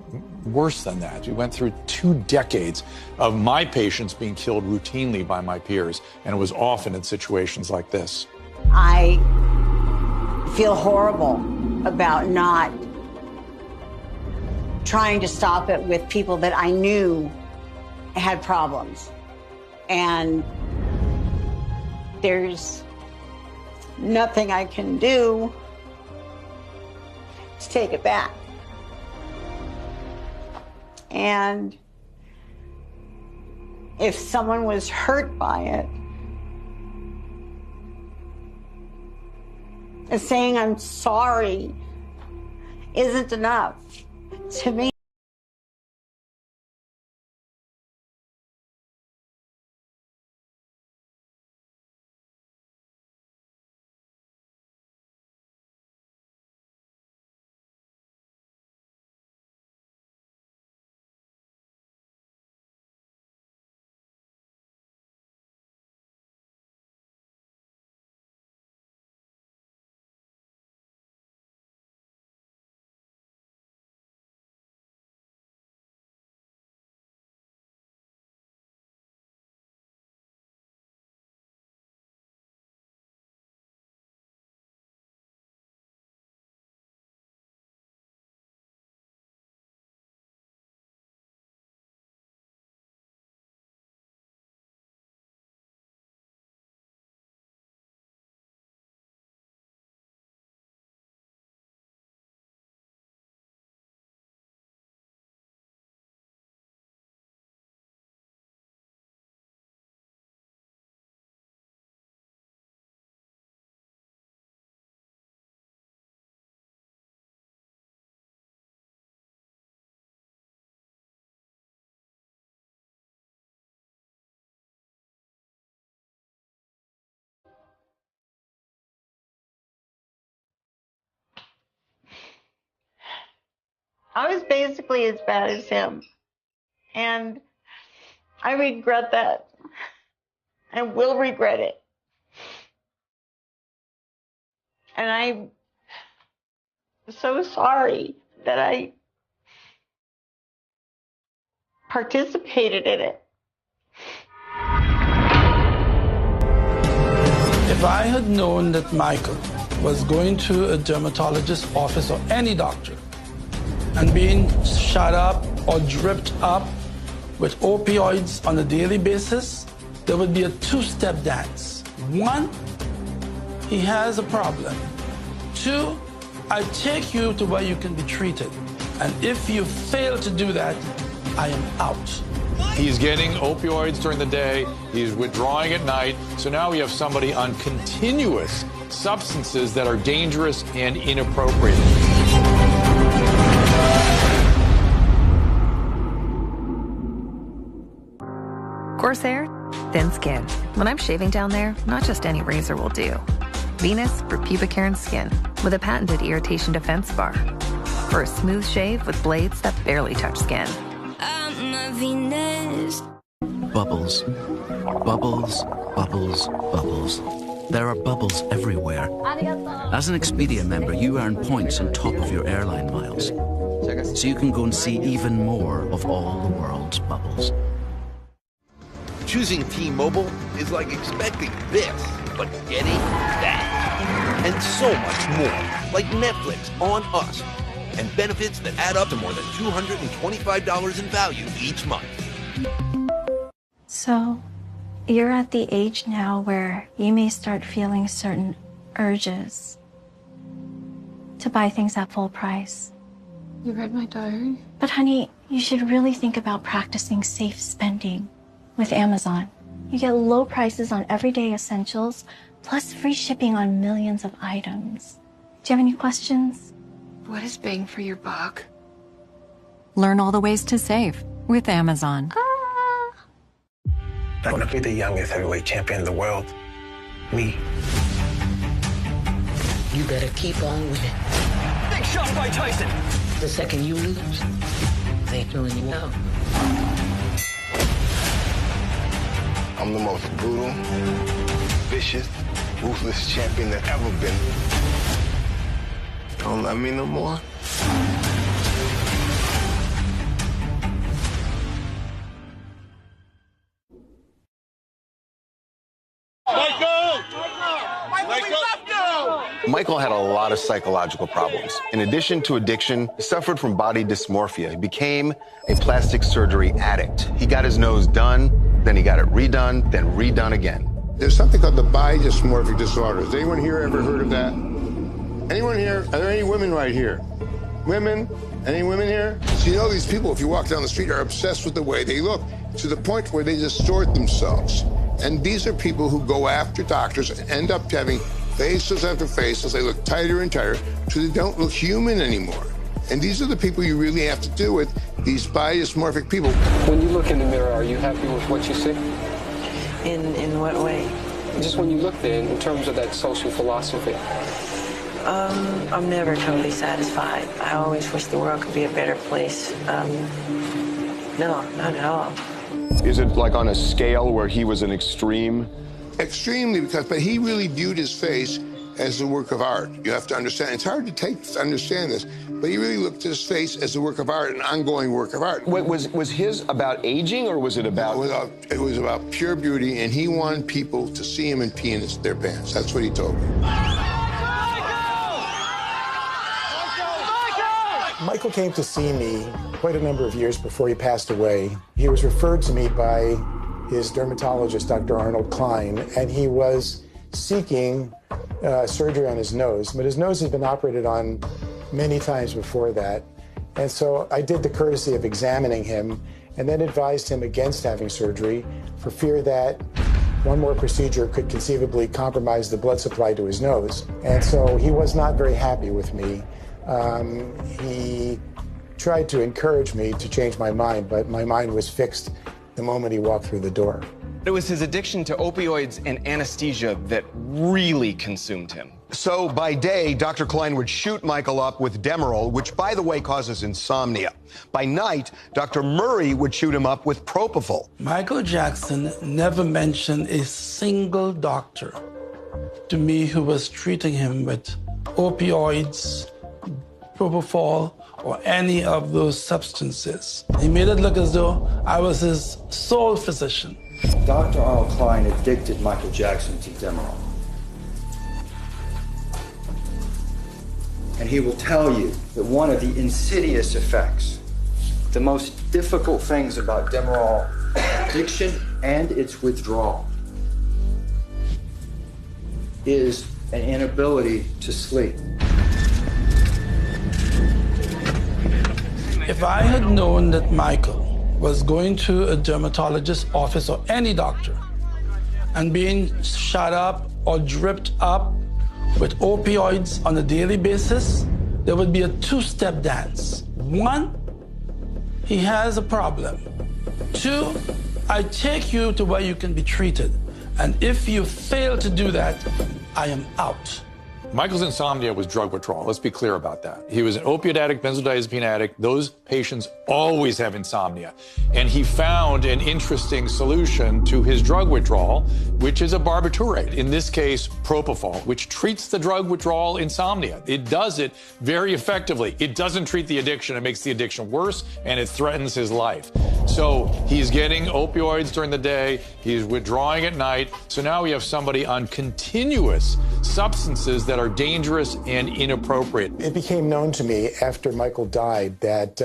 Speaker 17: worse than that. We went through 2 decades of my patients being killed routinely by my peers, and it was often in situations like this.
Speaker 4: I feel horrible about not trying to stop it with people that I knew had problems. And there's nothing I can do to take it back. And if someone was hurt by it, saying I'm sorry isn't enough to me. I was basically as bad as him. And I regret that. I will regret it. And I'm so sorry that I participated in it.
Speaker 23: If I had known that Michael was going to a dermatologist's office or any doctor and being shot up or dripped up with opioids on a daily basis, there would be a 2-step dance. 1, he has a problem. 2, I take you to where you can be treated. And if you fail to do that, I am out.
Speaker 17: He's getting opioids during the day, he's withdrawing at night, so now we have somebody on continuous substances that are dangerous and inappropriate.
Speaker 2: Corsair, thin skin. When I'm shaving down there, not just any razor will do. Venus for pubic hair and skin, with a patented irritation defense bar. For a smooth shave with blades that barely touch skin.
Speaker 13: I'm a Venus.
Speaker 5: Bubbles. Bubbles, bubbles, bubbles. There are bubbles everywhere. As an Expedia member, you earn points on top of your airline miles. So you can go and see even more of all the world's bubbles.
Speaker 8: Choosing T-Mobile is like expecting this, but getting that. And so much more, like Netflix on us. And benefits that add up to more than $225 in value each month.
Speaker 11: So, you're at the age now where you may start feeling certain urges to buy things at full price.
Speaker 15: You read my diary?
Speaker 11: But honey, you should really think about practicing safe spending with Amazon. You get low prices on everyday essentials, plus free shipping on millions of items. Do you have any questions?
Speaker 15: What is bang for your buck?
Speaker 25: Learn all the ways to save with Amazon.
Speaker 27: I want to be the youngest heavyweight champion in the world. Me.
Speaker 28: You better keep on winning.
Speaker 1: shot by Tyson.
Speaker 3: The second you lose, they throwing you out.
Speaker 6: I'm the most brutal, vicious, ruthless champion that ever been. Don't love me no more?
Speaker 10: Michael had a lot of psychological problems. In addition to addiction, he suffered from body dysmorphia. He became a plastic surgery addict. He got his nose done, then he got it redone, then redone again.
Speaker 14: There's something called the body dysmorphic disorder. Has anyone here ever heard of that? Anyone here? Are there any women right here? Women? Any women here? So you know these people, if you walk down the street, are obsessed with the way they look, to the point where they distort themselves. And these are people who go after doctors and end up having faces after faces. They look tighter and tighter, so they don't look human anymore. And these are the people you really have to do with, these body dysmorphic people.
Speaker 18: When you look in the mirror, are you happy with what you see?
Speaker 3: In what way?
Speaker 18: Just when you look there, in terms of that social philosophy.
Speaker 3: I'm never totally satisfied. I always wish the world could be a better place. No, not at all.
Speaker 22: Is it like on a scale where he was an extreme?
Speaker 14: Extremely, but he really viewed his face as a work of art. You have to understand. It's hard to understand this, but he really looked at his face as a work of art, an ongoing work of art.
Speaker 22: Was his about aging, or was it about?
Speaker 14: It was about pure beauty, and he wanted people to see him and pee in their pants. That's what he told me.
Speaker 16: Michael came to see me quite a number of years before he passed away. He was referred to me by his dermatologist, Dr. Arnold Klein, and he was seeking surgery on his nose. But his nose had been operated on many times before that. And so I did the courtesy of examining him and then advised him against having surgery for fear that one more procedure could conceivably compromise the blood supply to his nose. And so he was not very happy with me. He tried to encourage me to change my mind, but my mind was fixed the moment he walked through the door.
Speaker 24: It was his addiction to opioids and anesthesia that really consumed him.
Speaker 10: So by day, Dr. Klein would shoot Michael up with Demerol, which, by the way, causes insomnia. By night, Dr. Murray would shoot him up with Propofol.
Speaker 23: Michael Jackson never mentioned a single doctor to me who was treating him with opioids, Propofol, or any of those substances. He made it look as though I was his sole physician.
Speaker 28: Dr. Arnold Klein addicted Michael Jackson to Demerol. And he will tell you that one of the insidious effects, the most difficult things about Demerol addiction and its withdrawal, is an inability to sleep.
Speaker 23: If I had known that Michael was going to a dermatologist's office or any doctor and being shot up or dripped up with opioids on a daily basis, there would be a two-step dance. One, he has a problem. Two, I take you to where you can be treated. And if you fail to do that, I am out.
Speaker 17: Michael's insomnia was drug withdrawal. Let's be clear about that. He was an opiate addict, benzodiazepine addict. Those patients always have insomnia. And he found an interesting solution to his drug withdrawal, which is a barbiturate. In this case, Propofol, which treats the drug withdrawal insomnia. It does it very effectively. It doesn't treat the addiction. It makes the addiction worse, and it threatens his life. So he's getting opioids during the day. He's withdrawing at night. So now we have somebody on continuous substances that are dangerous and inappropriate.
Speaker 16: It became known to me after Michael died that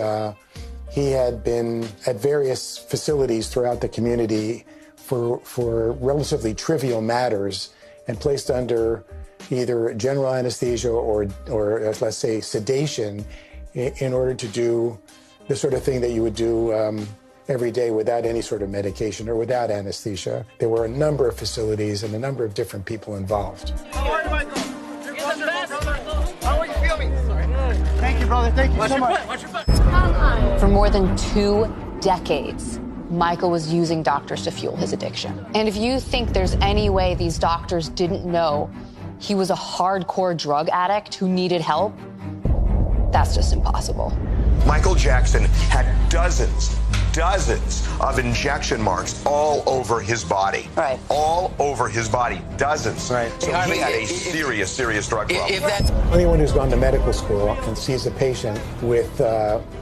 Speaker 16: he had been at various facilities throughout the community for relatively trivial matters and placed under either general anesthesia or let's say sedation in order to do the sort of thing that you would do every day without any sort of medication or without anesthesia. There were a number of facilities and a number of different people involved.
Speaker 1: How are you, Michael? You're the best. How are you feeling?
Speaker 29: Thank you, brother. Thank you so much.
Speaker 1: Watch your foot.
Speaker 12: For more than 2 decades, Michael was using doctors to fuel his addiction. And if you think there's any way these doctors didn't know he was a hardcore drug addict who needed help, That's just impossible.
Speaker 2: Michael Jackson had dozens of injection marks all over his body.
Speaker 3: Right.
Speaker 2: All over his body. Dozens.
Speaker 3: Right.
Speaker 2: So he had a serious drug problem.
Speaker 16: Anyone who's gone to medical school and sees a patient with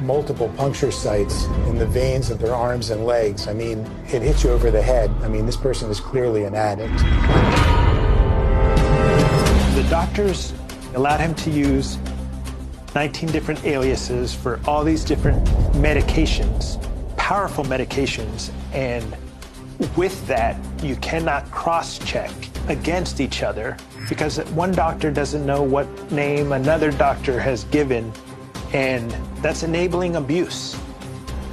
Speaker 16: multiple puncture sites in the veins of their arms and legs, I mean, it hits you over the head. I mean, this person is clearly an addict.
Speaker 27: The doctors allowed him to use 19 different aliases for all these different medications, powerful medications, and with that, you cannot cross-check against each other because one doctor doesn't know what name another doctor has given, and that's enabling abuse.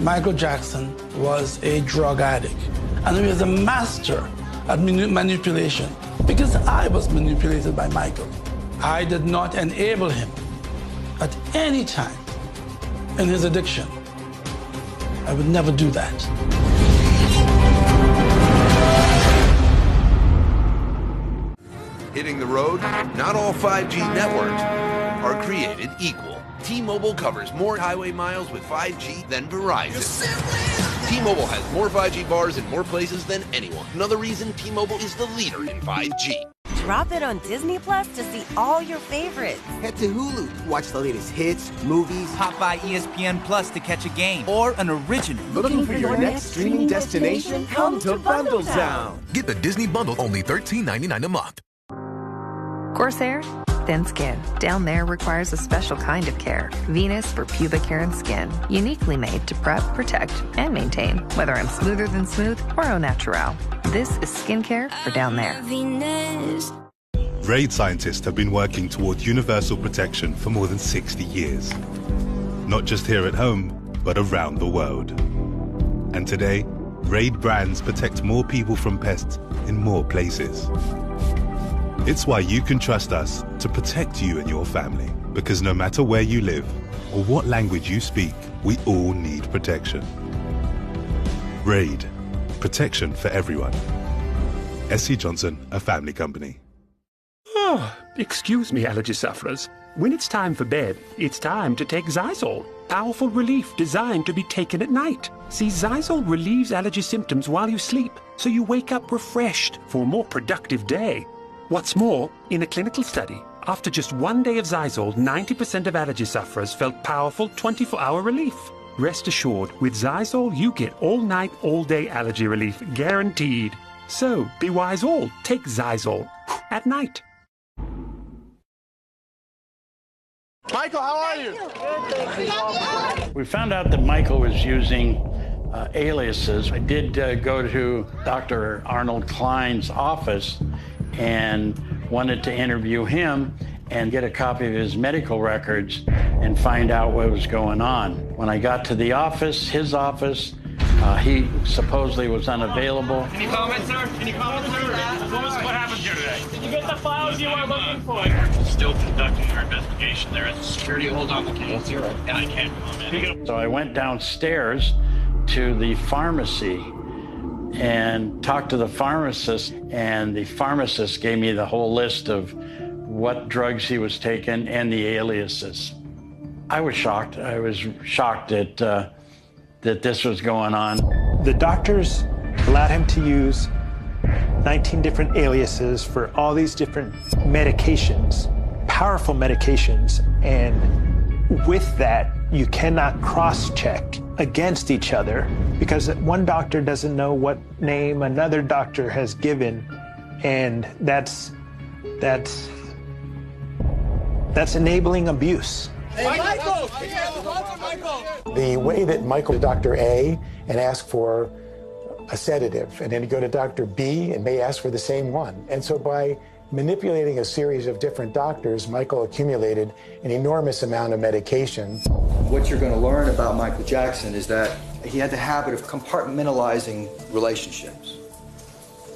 Speaker 23: Michael Jackson was a drug addict, and he was a master at manipulation because I was manipulated by Michael. I did not enable him at any time in his addiction. I would never do that.
Speaker 8: Hitting the road? Not all 5G networks are created equal. T-Mobile covers more highway miles with 5G than Verizon. T-Mobile has more 5G bars in more places than anyone. Another reason T-Mobile is the leader in 5G.
Speaker 4: Drop it on Disney Plus to see all your favorites.
Speaker 7: Head to Hulu to watch the latest hits, movies.
Speaker 9: Pop by ESPN Plus to catch a game or an original.
Speaker 7: Looking for your next streaming destination? Come to Bundle Town.
Speaker 13: Get the Disney Bundle, only $13.99 a month.
Speaker 19: Corsair, thin skin. Down there requires a special kind of care. Venus for pubic hair and skin. Uniquely made to prep, protect, and maintain. Whether I'm smoother than smooth or au naturel. This is skincare for down there.
Speaker 20: RAID scientists have been working towards universal protection for more than 60 years. Not just here at home, but around the world. And today, RAID brands protect more people from pests in more places. It's why you can trust us to protect you and your family. Because no matter where you live or what language you speak, we all need protection. RAID. Protection for everyone. SC Johnson, a family company.
Speaker 21: Oh, excuse me, allergy sufferers. When it's time for bed, it's time to take Zysol. Powerful relief designed to be taken at night. See, Zysol relieves allergy symptoms while you sleep, so you wake up refreshed for a more productive day. What's more, in a clinical study, after just 1 day of Zysol, 90% of allergy sufferers felt powerful 24-hour relief. Rest assured, with Zysol, you get all-night, all-day allergy relief guaranteed. So, be wise all, take Zysol at night.
Speaker 29: Michael, how are you?
Speaker 26: We found out that Michael was using aliases. I did go to Dr. Arnold Klein's office and wanted to interview him and get a copy of his medical records and find out what was going on. When I got to the office, his office, he supposedly was unavailable.
Speaker 1: Any comments, sir? Any comments, sir? What happened here today? Did you get the files you were looking for?
Speaker 30: Still conducting your investigation. There is a security hold on the case, and I can't comment.
Speaker 26: So I went downstairs to the pharmacy and talked to the pharmacist, and the pharmacist gave me the whole list of what drugs he was taking and the aliases. I was shocked. I was shocked that this was going on.
Speaker 27: The doctors allowed him to use 19 different aliases for all these different medications, powerful medications, and with that, you cannot cross-check against each other because one doctor doesn't know what name another doctor has given, and that's enabling abuse.
Speaker 29: Hey, Michael! Michael!
Speaker 16: The way that Michael to Dr. A and ask for a sedative, and then go to Dr. B and may ask for the same one. And so by manipulating a series of different doctors, Michael accumulated an enormous amount of medication.
Speaker 28: What you're going to learn about Michael Jackson is that he had the habit of compartmentalizing relationships,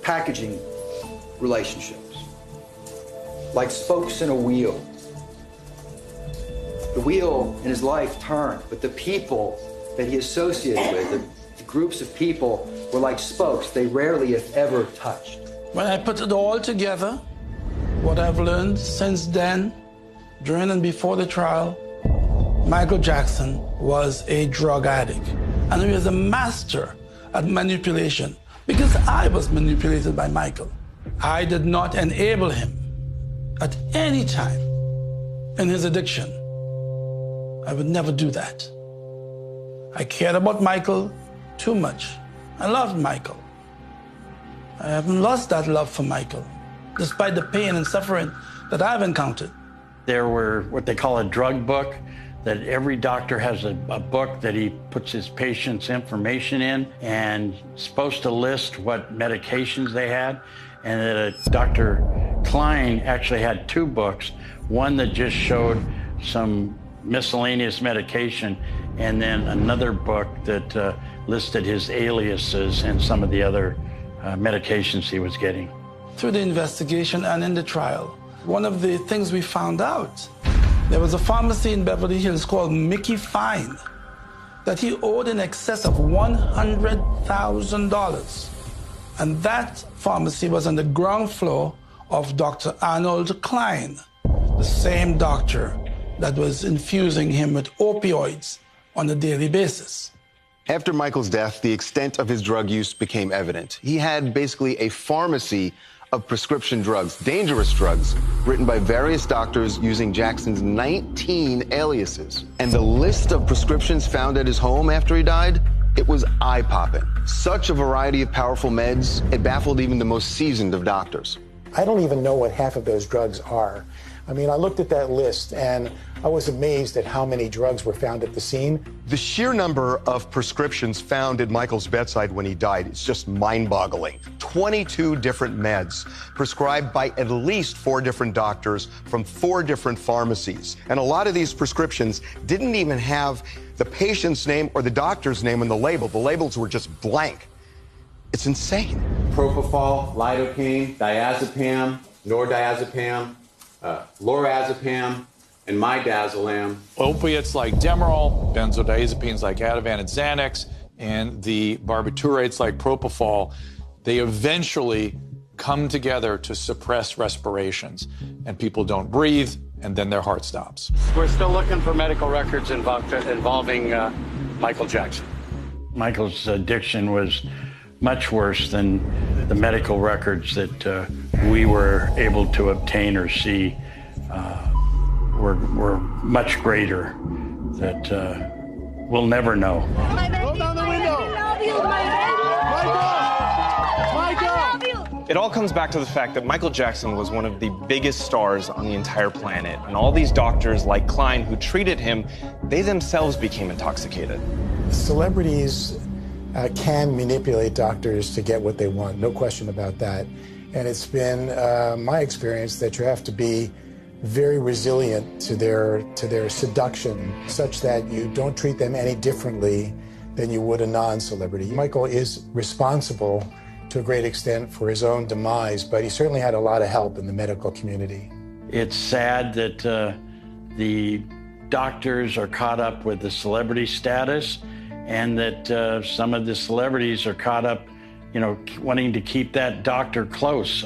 Speaker 28: packaging relationships, like spokes in a wheel. The wheel in his life turned, but the people that he associated with, the groups of people, were like spokes. They rarely, if ever, touched.
Speaker 23: When I put it all together, what I've learned since then, during and before the trial, Michael Jackson was a drug addict, and he was a master at manipulation because I was manipulated by Michael. I did not enable him at any time in his addiction. I would never do that. I cared about Michael too much. I loved Michael. I haven't lost that love for Michael, despite the pain and suffering that I've encountered.
Speaker 26: There were what they call a drug book, that every doctor has a book that he puts his patient's information in and supposed to list what medications they had. And that Dr. Klein actually had two books, one that just showed some miscellaneous medication, and then another book that listed his aliases and some of the other medications he was getting.
Speaker 23: Through the investigation and in the trial, one of the things we found out, there was a pharmacy in Beverly Hills called Mickey Fine that he owed in excess of $100,000. And that pharmacy was on the ground floor of Dr. Arnold Klein, the same doctor that was infusing him with opioids on a daily basis.
Speaker 5: After Michael's death, the extent of his drug use became evident. He had basically a pharmacy of prescription drugs, dangerous drugs, written by various doctors using Jackson's 19 aliases. And the list of prescriptions found at his home after he died, it was eye-popping. Such a variety of powerful meds, it baffled even the most seasoned of doctors.
Speaker 16: I don't even know what half of those drugs are. I mean, I looked at that list and I was amazed at how many drugs were found at the scene.
Speaker 2: The sheer number of prescriptions found at Michael's bedside when he died is just mind-boggling. 22 different meds prescribed by at least 4 different doctors from 4 different pharmacies. And a lot of these prescriptions didn't even have the patient's name or the doctor's name on the label. The labels were just blank. It's insane.
Speaker 6: Propofol, lidocaine, diazepam, nordiazepam, lorazepam, and midazolam.
Speaker 17: Opiates like Demerol, benzodiazepines like Ativan and Xanax, and the barbiturates like Propofol, they eventually come together to suppress respirations. And people don't breathe, and then their heart stops.
Speaker 26: We're still looking for medical records involving Michael Jackson. Michael's addiction was much worse than the medical records that we were able to obtain or see. Were much greater that we'll never know.
Speaker 29: Roll down the window.
Speaker 10: It all comes back to the fact that Michael Jackson was one of the biggest stars on the entire planet. And all these doctors like Klein who treated him, they themselves became intoxicated.
Speaker 16: Celebrities can manipulate doctors to get what they want, no question about that. And it's been my experience that you have to be very resilient to their seduction, such that you don't treat them any differently than you would a non-celebrity. Michael is responsible to a great extent for his own demise, but he certainly had a lot of help in the medical community.
Speaker 26: It's sad that the doctors are caught up with the celebrity status, and that some of the celebrities are caught up, wanting to keep that doctor close.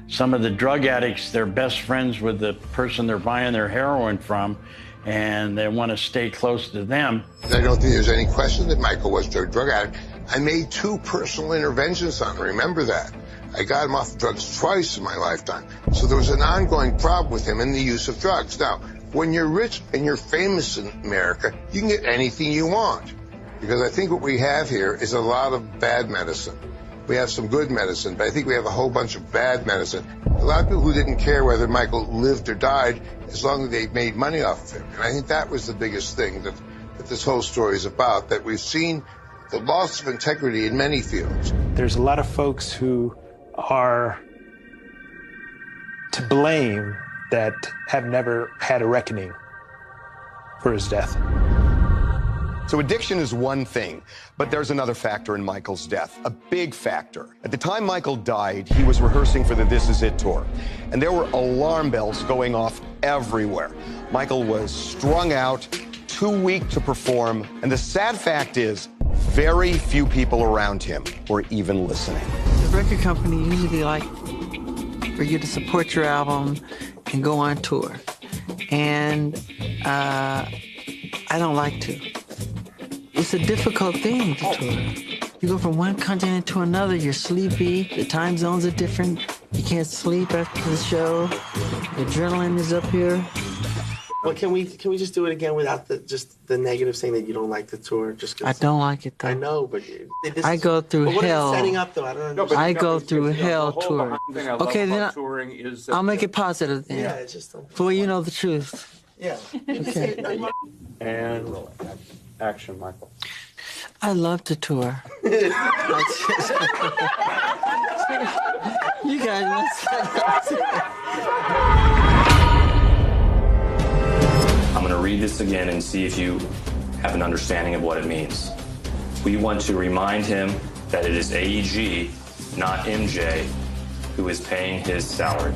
Speaker 26: Some of the drug addicts, they're best friends with the person they're buying their heroin from, and they want to stay close to them.
Speaker 11: I don't think there's any question that Michael was a drug addict. I made 2 personal interventions on him, remember that. I got him off drugs twice in my lifetime. So there was an ongoing problem with him in the use of drugs. Now, when you're rich and you're famous in America, you can get anything you want. Because I think what we have here is a lot of bad medicine. We have some good medicine, but I think we have a whole bunch of bad medicine. A lot of people who didn't care whether Michael lived or died as long as they made money off of him. And I think that was the biggest thing that this whole story is about, that we've seen the loss of integrity in many fields.
Speaker 27: There's a lot of folks who are to blame that have never had a reckoning for his death.
Speaker 2: So addiction is one thing, but there's another factor in Michael's death, a big factor. At the time Michael died, he was rehearsing for the This Is It tour, and there were alarm bells going off everywhere. Michael was strung out, too weak to perform, and the sad fact is, very few people around him were even listening.
Speaker 3: The record company usually like for you to support your album and go on tour. And I don't like to. It's a difficult thing to tour. You go from one continent to another, you're sleepy, the time zones are different, you can't sleep after the show, the adrenaline is up here.
Speaker 4: Well, can we just do it again without the negative saying that you don't like the tour? Just 'cause
Speaker 3: I don't like it though.
Speaker 4: I know, but
Speaker 3: I go through
Speaker 4: what
Speaker 3: hell.
Speaker 4: Are you setting up though? I don't understand.
Speaker 3: I go through hell touring. Okay, then I'll make it positive then.
Speaker 4: Yeah, it's just.
Speaker 3: For you know the truth.
Speaker 4: Yeah.
Speaker 3: Okay.
Speaker 6: And action, Michael.
Speaker 3: I love to tour. You guys,
Speaker 8: I'm going to read this again and see if you have an understanding of what it means. We want to remind him that it is AEG, not MJ, who is paying his salary.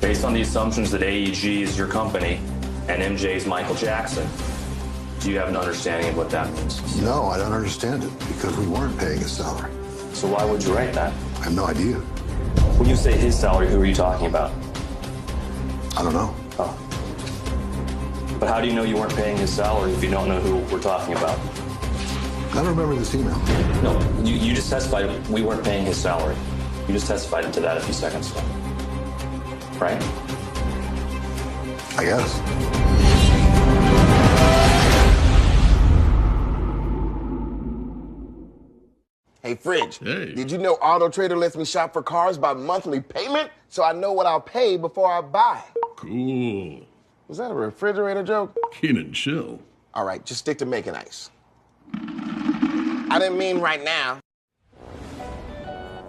Speaker 8: Based on the assumptions that AEG is your company and MJ is Michael Jackson, do you have an understanding of what that means?
Speaker 9: No, I don't understand it, because we weren't paying his salary.
Speaker 8: So why would you write that?
Speaker 9: I have no idea.
Speaker 8: When you say his salary, who are you talking about?
Speaker 9: I don't know.
Speaker 8: Oh. But how do you know you weren't paying his salary if you don't know who we're talking about?
Speaker 9: I don't remember this email.
Speaker 8: No, you just testified we weren't paying his salary. You just testified to that a few seconds ago. Right?
Speaker 9: I guess.
Speaker 12: Hey, Fridge, did you know Auto Trader lets me shop for cars by monthly payment so I know what I'll pay before I buy?
Speaker 14: Cool.
Speaker 12: Was that a refrigerator joke?
Speaker 14: Keenan, chill.
Speaker 12: All right, just stick to making ice. I didn't mean right now.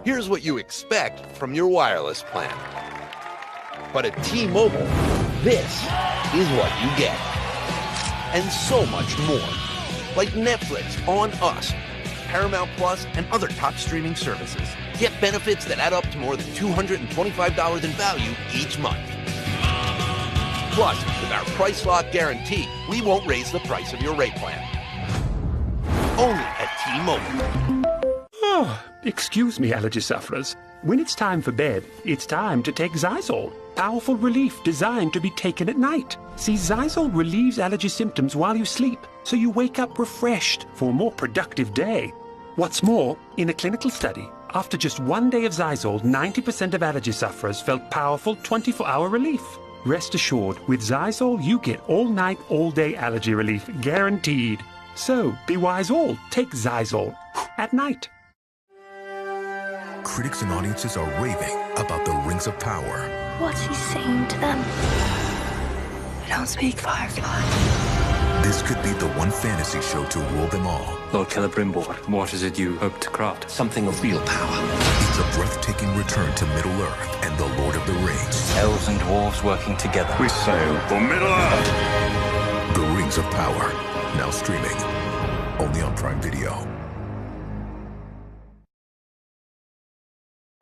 Speaker 15: Here's what you expect from your wireless plan. But at T-Mobile, this is what you get. And so much more. Like Netflix on us, Paramount Plus, and other top streaming services. Get benefits that add up to more than $225 in value each month. Plus, with our price lock guarantee, we won't raise the price of your rate plan. Only at T-Mobile.
Speaker 21: Oh, excuse me, allergy sufferers. When it's time for bed, it's time to take Zysol. Powerful relief designed to be taken at night. See, Zysol relieves allergy symptoms while you sleep, so you wake up refreshed for a more productive day. What's more, in a clinical study, after just 1 day of Zysol, 90% of allergy sufferers felt powerful 24-hour relief. Rest assured, with Zysol, you get all-night, all-day allergy relief guaranteed. So, be wise all, take Zysol at night.
Speaker 13: Critics and audiences are raving about the Rings of Power.
Speaker 18: What's he saying to them? I don't speak Firefly.
Speaker 13: This could be the one fantasy show to rule them all.
Speaker 22: Lord Celebrimbor, what is it you hope to craft? Something of real power.
Speaker 13: It's a breathtaking return to Middle-earth and the Lord of the Rings.
Speaker 22: Elves and dwarves working together.
Speaker 14: We sail for Middle-earth.
Speaker 13: The Rings of Power, now streaming, only on Prime Video.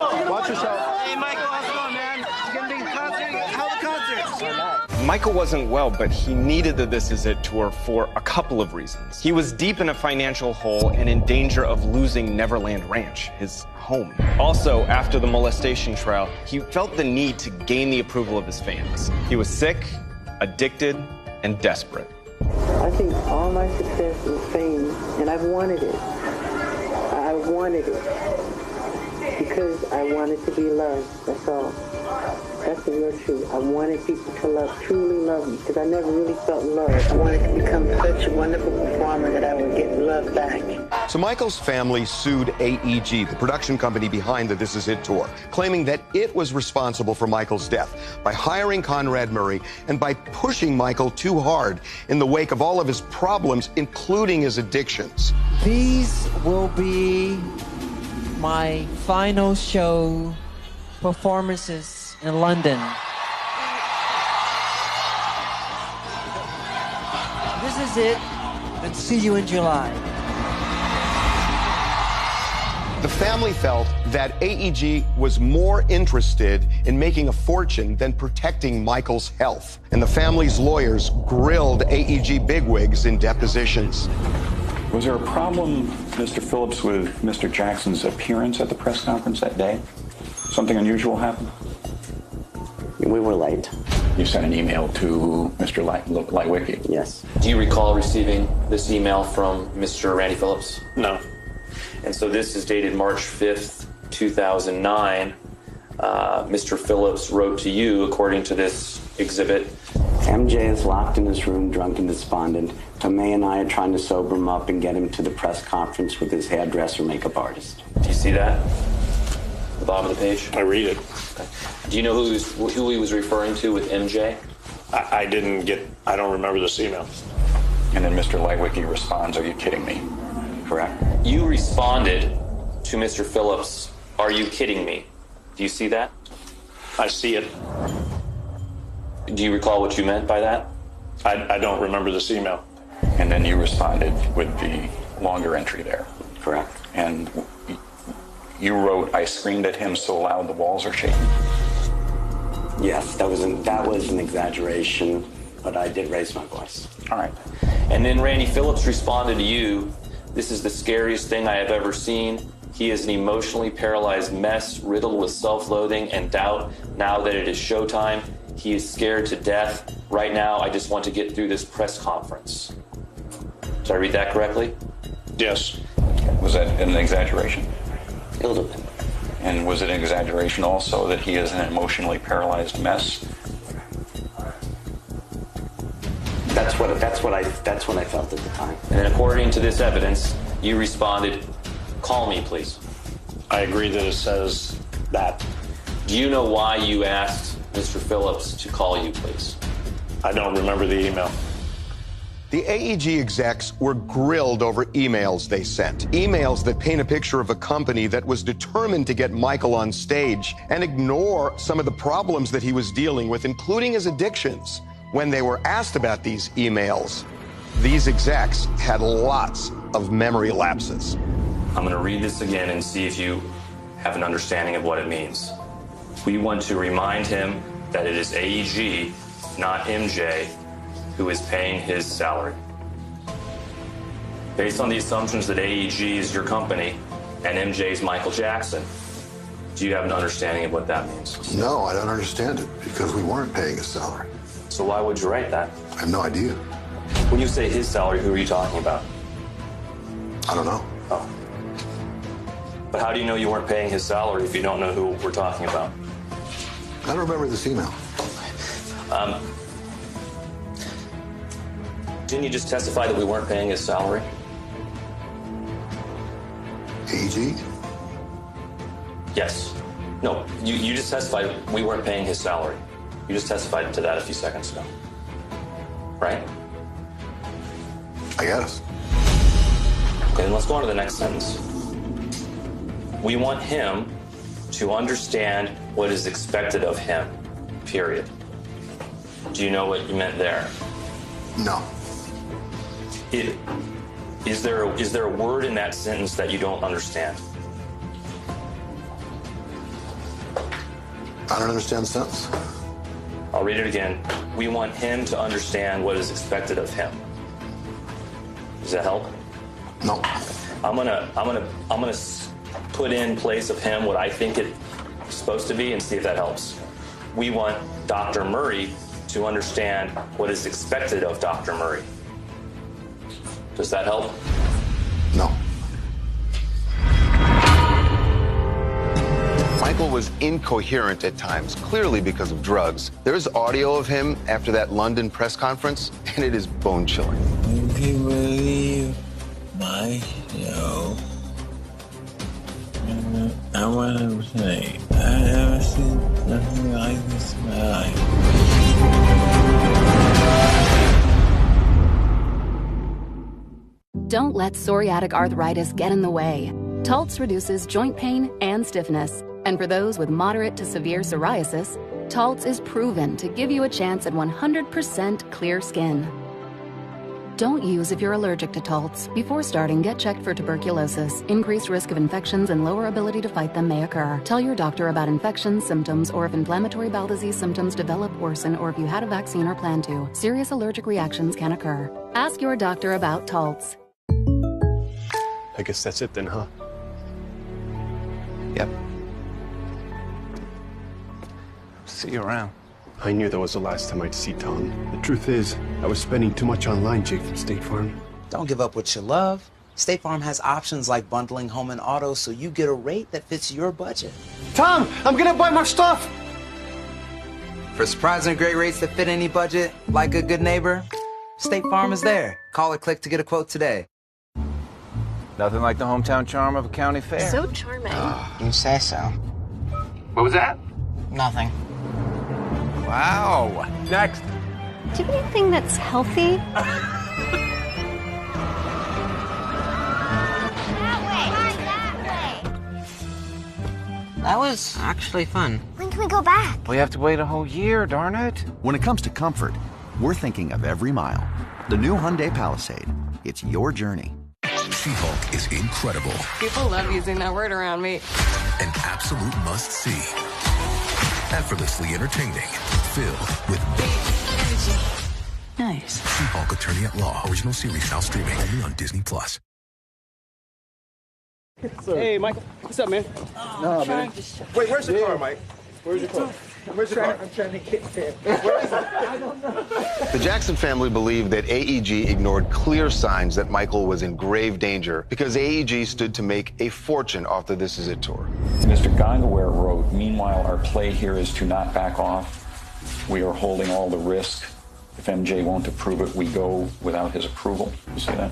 Speaker 4: Watch yourself. Hey, Michael, how's it going, man? You gonna be concert? How the concert?
Speaker 10: Michael wasn't well, but he needed the This Is It tour for a couple of reasons. He was deep in a financial hole and in danger of losing Neverland Ranch, his home. Also, after the molestation trial, he felt the need to gain the approval of his fans. He was sick, addicted, and desperate.
Speaker 3: I think all my success is fame, and I've wanted it. I wanted it because I wanted to be loved. That's all. That's the real truth. I wanted people to truly love me, because I never really felt love. I wanted to become such a wonderful performer that I would get love back.
Speaker 2: So Michael's family sued AEG, the production company behind the This Is It tour, claiming that it was responsible for Michael's death by hiring Conrad Murray and by pushing Michael too hard in the wake of all of his problems, including his addictions.
Speaker 3: These will be my final show performances in London. This is it, and see you in July.
Speaker 2: The family felt that AEG was more interested in making a fortune than protecting Michael's health. And the family's lawyers grilled AEG bigwigs in depositions.
Speaker 11: Was there a problem, Mr. Phillips, with Mr. Jackson's appearance at the press conference that day? Something unusual happened?
Speaker 24: We were late.
Speaker 1: You sent an email to Mr. Lightwicki?
Speaker 8: Yes. Do you recall receiving this email from Mr. Randy Phillips?
Speaker 1: No.
Speaker 8: And so this is dated March 5th, 2009. Mr. Phillips wrote to you, according to this exhibit.
Speaker 5: MJ is locked in his room, drunk and despondent. Tomei and I are trying to sober him up and get him to the press conference with his hairdresser makeup artist.
Speaker 8: Do you see that? The bottom of the page?
Speaker 1: I read it.
Speaker 8: Okay. Do you know who he was referring to with MJ?
Speaker 1: I don't remember this email. And then Mr. Lightwicki responds, "Are you kidding me?" Correct?
Speaker 8: You responded to Mr. Phillips, "Are you kidding me?" Do you see that?
Speaker 1: I see it.
Speaker 8: Do you recall what you meant by that?
Speaker 1: I don't remember this email. And then you responded with the longer entry there.
Speaker 5: Correct.
Speaker 1: And you wrote, "I screamed at him so loud the walls are shaking."
Speaker 5: Yes, that was an exaggeration, but I did raise my voice.
Speaker 8: All right. And then Randy Phillips responded to you, "This is the scariest thing I have ever seen. He is an emotionally paralyzed mess, riddled with self-loathing and doubt. Now that it is showtime, he is scared to death. Right now, I just want to get through this press conference." Did I read that correctly?
Speaker 1: Yes. Was that an exaggeration?
Speaker 5: It would have been.
Speaker 1: And was it an exaggeration also that he is an emotionally paralyzed mess?
Speaker 5: That's what I felt at the time.
Speaker 8: And then according to this evidence, you responded, "Call me, please."
Speaker 1: I agree that it says that.
Speaker 8: Do you know why you asked Mr. Phillips to call you, please?
Speaker 1: I don't remember the email.
Speaker 2: The AEG execs were grilled over emails they sent. Emails that paint a picture of a company that was determined to get Michael on stage and ignore some of the problems that he was dealing with, including his addictions. When they were asked about these emails, these execs had lots of memory lapses.
Speaker 8: I'm going to read this again and see if you have an understanding of what it means. We want to remind him that it is AEG, not MJ, who is paying his salary. Based on the assumptions that AEG is your company and MJ is Michael Jackson, do you have an understanding of what that means?
Speaker 9: No, I don't understand it because we weren't paying his salary.
Speaker 8: So why would you write that?
Speaker 9: I have no idea.
Speaker 8: When you say his salary, who are you talking about?
Speaker 9: I don't know.
Speaker 8: Oh. But how do you know you weren't paying his salary if you don't know who we're talking about?
Speaker 9: I don't remember this email.
Speaker 8: Didn't you just testify that we weren't paying his salary?
Speaker 9: AEG?
Speaker 8: Yes. No, you just testified we weren't paying his salary. You just testified to that a few seconds ago. Right?
Speaker 9: I guess.
Speaker 8: Okay, then let's go on to the next sentence. We want him to understand what is expected of him, period. Do you know what you meant there?
Speaker 9: No.
Speaker 8: Is there a word in that sentence that you don't understand?
Speaker 9: I don't understand the sentence.
Speaker 8: I'll read it again. We want him to understand what is expected of him. Does that help?
Speaker 9: No.
Speaker 8: I'm gonna put in place of him what I think it's supposed to be and see if that helps. We want Dr. Murray to understand what is expected of Dr. Murray. Does that help?
Speaker 9: No.
Speaker 2: Michael was incoherent at times, clearly because of drugs. There's audio of him after that London press conference, and it is bone-chilling.
Speaker 7: You can believe my show. I want to say, I've never seen nothing like this in my life.
Speaker 19: Don't let psoriatic arthritis get in the way. Taltz reduces joint pain and stiffness. And for those with moderate to severe psoriasis, Taltz is proven to give you a chance at 100% clear skin. Don't use if you're allergic to Taltz. Before starting, get checked for tuberculosis. Increased risk of infections and lower ability to fight them may occur. Tell your doctor about infections, symptoms, or if inflammatory bowel disease symptoms develop, worsen, or if you had a vaccine or plan to. Serious allergic reactions can occur. Ask your doctor about Taltz.
Speaker 20: I guess that's it then, huh?
Speaker 2: Yep.
Speaker 20: See you around. I knew that was the last time I'd see Tom. The truth is, I was spending too much online, Jake from State Farm.
Speaker 16: Don't give up what you love. State Farm has options like bundling home and auto so you get a rate that fits your budget.
Speaker 20: Tom, I'm gonna buy my stuff!
Speaker 16: For surprisingly great rates that fit any budget, like a good neighbor, State Farm is there. Call or click to get a quote today.
Speaker 17: Nothing like the hometown charm of a county fair.
Speaker 18: So charming.
Speaker 16: You say so.
Speaker 17: What was that?
Speaker 16: Nothing.
Speaker 17: Wow. Next.
Speaker 18: Do you have anything that's healthy?
Speaker 16: That was actually fun.
Speaker 18: When can we go back?
Speaker 17: We have to wait a whole year, darn it.
Speaker 23: When it comes to comfort, we're thinking of every mile. The new Hyundai Palisade. It's your journey.
Speaker 13: She-Hulk is incredible.
Speaker 24: People love using that word around me.
Speaker 13: An absolute must-see. Effortlessly entertaining. Filled with
Speaker 18: Nice.
Speaker 13: She-Hulk Attorney at Law. Original series now streaming only on Disney+.
Speaker 6: Hey, Michael. What's up, man?
Speaker 12: No, man. Wait, where's your car, Mike? Where's your car? Where's your car?
Speaker 3: I'm trying to get there.
Speaker 12: Where is it?
Speaker 3: I don't know.
Speaker 2: The Jackson family believed that AEG ignored clear signs that Michael was in grave danger because AEG stood to make a fortune off the This Is It tour.
Speaker 1: Mr. Gongaware wrote, "Meanwhile, our play here is to not back off. We are holding all the risk. If MJ won't approve it, we go without his approval." You see that?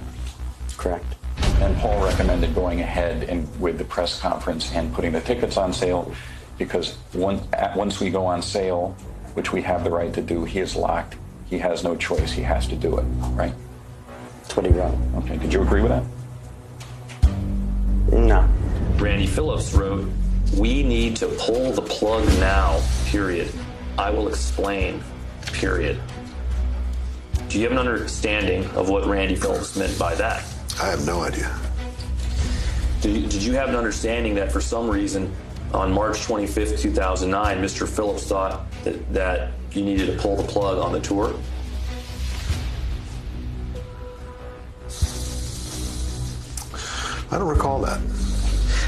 Speaker 5: Correct.
Speaker 1: And Paul recommended going ahead and with the press conference and putting the tickets on sale because once we go on sale, which we have the right to do, he is locked. He has no choice. He has to do it, right?
Speaker 5: That's what he wrote.
Speaker 1: Okay. Did you agree with that?
Speaker 5: No.
Speaker 8: Randy Phillips wrote, "We need to pull the plug now, period. I will explain, period." Do you have an understanding of what Randy Phillips meant by that?
Speaker 9: I have no idea.
Speaker 8: Did you have an understanding that for some reason on March 25th, 2009, Mr. Phillips thought that you needed to pull the plug on the tour?
Speaker 9: I don't recall that.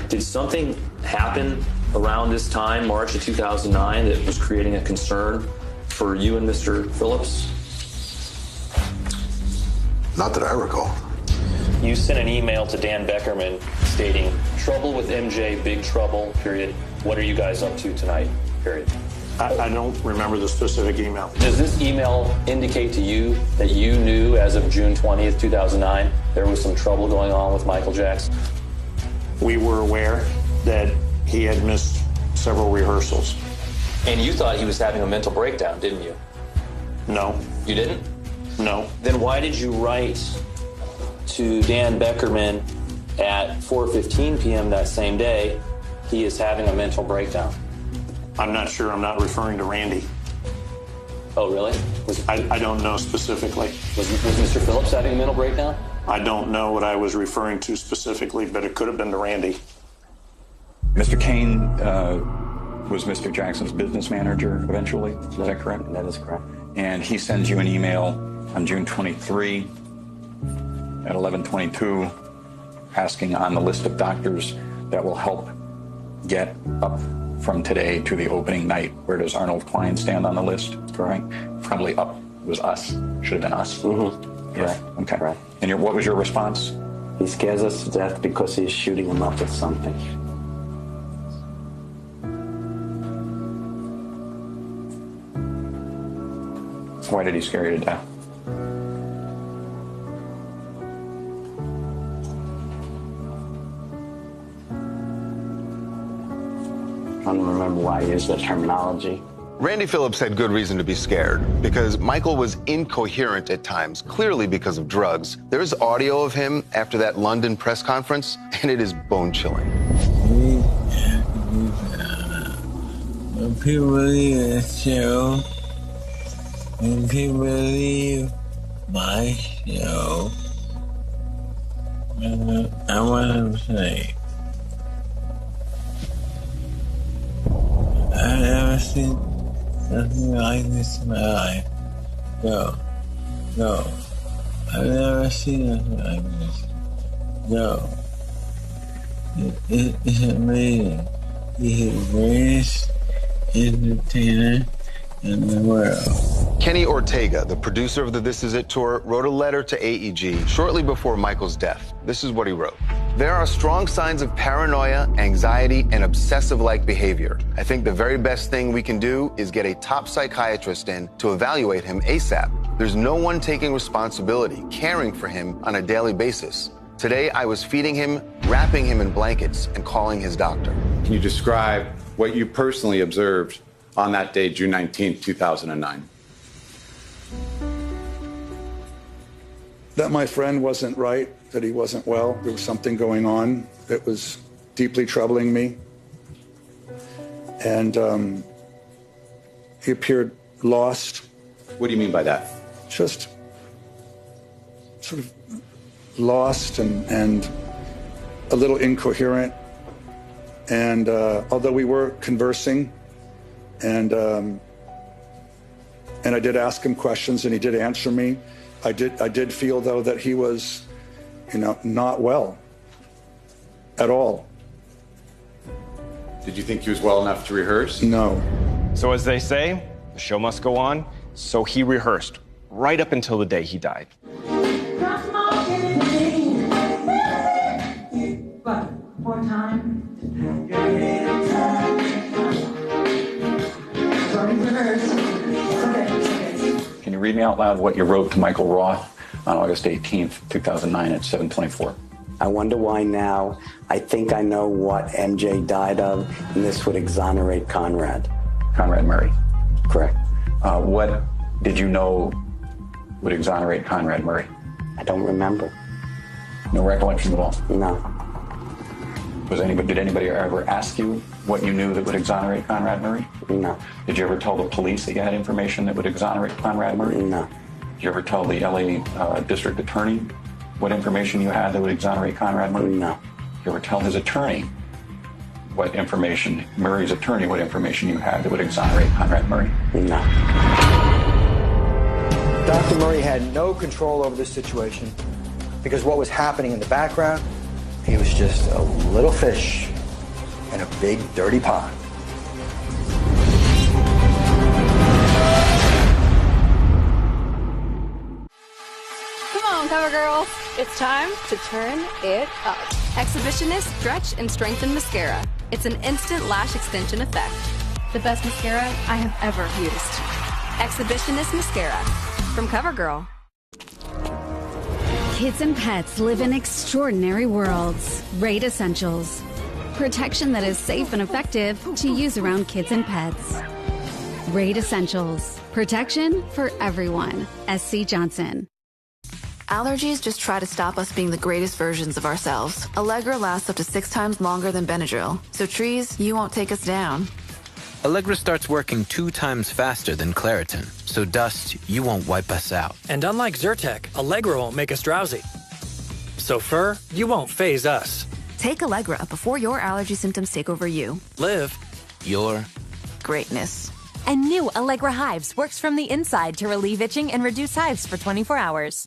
Speaker 8: Did something happen around this time, March of 2009, that was creating a concern for you and Mr. Phillips?
Speaker 9: Not that I recall.
Speaker 8: You sent an email to Dan Beckerman stating, "Trouble with MJ, big trouble, period. What are you guys up to tonight, period?"
Speaker 1: I don't remember the specific email.
Speaker 8: Does this email indicate to you that you knew as of June 20th, 2009, there was some trouble going on with Michael Jackson?
Speaker 1: We were aware that he had missed several rehearsals.
Speaker 8: And you thought he was having a mental breakdown, didn't you?
Speaker 1: No.
Speaker 8: You didn't?
Speaker 1: No.
Speaker 8: Then why did you write to Dan Beckerman at 4:15 p.m. that same day, "He is having a mental breakdown"?
Speaker 1: I'm not sure. I'm not referring to Randy.
Speaker 8: Oh, really?
Speaker 1: I don't know specifically.
Speaker 8: Was Mr. Phillips having a mental breakdown?
Speaker 1: I don't know what I was referring to specifically, but it could have been to Randy. Mr. Kane was Mr. Jackson's business manager eventually. Is that correct?
Speaker 5: That is correct.
Speaker 1: And he sends you an email on June 23 at 11:22 asking on the list of doctors that will help get up from today to the opening night. Where does Arnold Klein stand on the list? Correct? Probably up was us. Should have been us.
Speaker 5: Mm-hmm.
Speaker 1: Yeah.
Speaker 5: Correct.
Speaker 1: Okay.
Speaker 5: Correct.
Speaker 1: And what was your response?
Speaker 5: He scares us to death because he's shooting him up with something.
Speaker 1: Why did he scare you to death?
Speaker 5: I don't remember why I used that terminology.
Speaker 2: Randy Phillips had good reason to be scared because Michael was incoherent at times, clearly because of drugs. There's audio of him after that London press conference, and it is bone-chilling.
Speaker 7: When people leave the show, when people leave my show, I want to say, I've never seen something like this in my life. No. I've never seen nothing like this. No. It's amazing. He's the greatest entertainer in the world.
Speaker 2: Kenny Ortega, the producer of the This Is It tour, wrote a letter to AEG shortly before Michael's death. This is what he wrote. There are strong signs of paranoia, anxiety, and obsessive-like behavior. I think the very best thing we can do is get a top psychiatrist in to evaluate him ASAP. There's no one taking responsibility, caring for him on a daily basis. Today, I was feeding him, wrapping him in blankets, and calling his doctor.
Speaker 1: Can you describe what you personally observed on that day, June 19th, 2009?
Speaker 14: That my friend wasn't right, that he wasn't well. There was something going on that was deeply troubling me. And he appeared lost.
Speaker 1: What do you mean by that?
Speaker 14: Just sort of lost and a little incoherent. And although we were conversing, and I did ask him questions and he did answer me, I did feel, though, that he was, not well at all.
Speaker 1: Did you think he was well enough to rehearse?
Speaker 14: No.
Speaker 10: So as they say, the show must go on. So he rehearsed right up until the day he died.
Speaker 15: More time.
Speaker 1: Can you read me out loud what you wrote to Michael Roth on August 18th, 2009 at 7:24?
Speaker 5: I wonder why now. I think I know what MJ died of, and this would exonerate Conrad.
Speaker 1: Conrad Murray.
Speaker 5: Correct.
Speaker 1: What did you know would exonerate Conrad Murray?
Speaker 5: I don't remember.
Speaker 1: No recollection at all?
Speaker 5: No.
Speaker 1: Did anybody ever ask you what you knew that would exonerate Conrad Murray?
Speaker 5: No.
Speaker 1: Did you ever tell the police that you had information that would exonerate Conrad Murray?
Speaker 5: No.
Speaker 1: Did you ever tell the LA district attorney what information you had that would exonerate Conrad Murray?
Speaker 5: No.
Speaker 1: Did you ever tell his attorney what information, Murray's attorney, what information you had that would exonerate Conrad Murray?
Speaker 5: No.
Speaker 21: Dr. Murray had no control over this situation because what was happening in the background, he was just a little fish in a big, dirty pond.
Speaker 24: Come on, cover girls. It's time to turn it up.
Speaker 19: Exhibitionist Stretch and Strengthen Mascara. It's an instant lash extension effect.
Speaker 24: The best mascara I have ever used.
Speaker 19: Exhibitionist Mascara from CoverGirl.
Speaker 22: Kids and pets live in extraordinary worlds. Raid Essentials. Protection that is safe and effective to use around kids and pets. Raid Essentials. Protection for everyone. SC Johnson.
Speaker 25: Allergies just try to stop us being the greatest versions of ourselves. Allegra lasts up to 6 times longer than Benadryl. So trees, you won't take us down.
Speaker 26: Allegra starts working 2 times faster than Claritin, so dust, you won't wipe us out.
Speaker 27: And unlike Zyrtec, Allegra won't make us drowsy. So fur, you won't phase us.
Speaker 25: Take Allegra before your allergy symptoms take over you.
Speaker 27: Live
Speaker 26: your
Speaker 25: greatness.
Speaker 28: And new Allegra Hives works from the inside to relieve itching and reduce hives for 24 hours.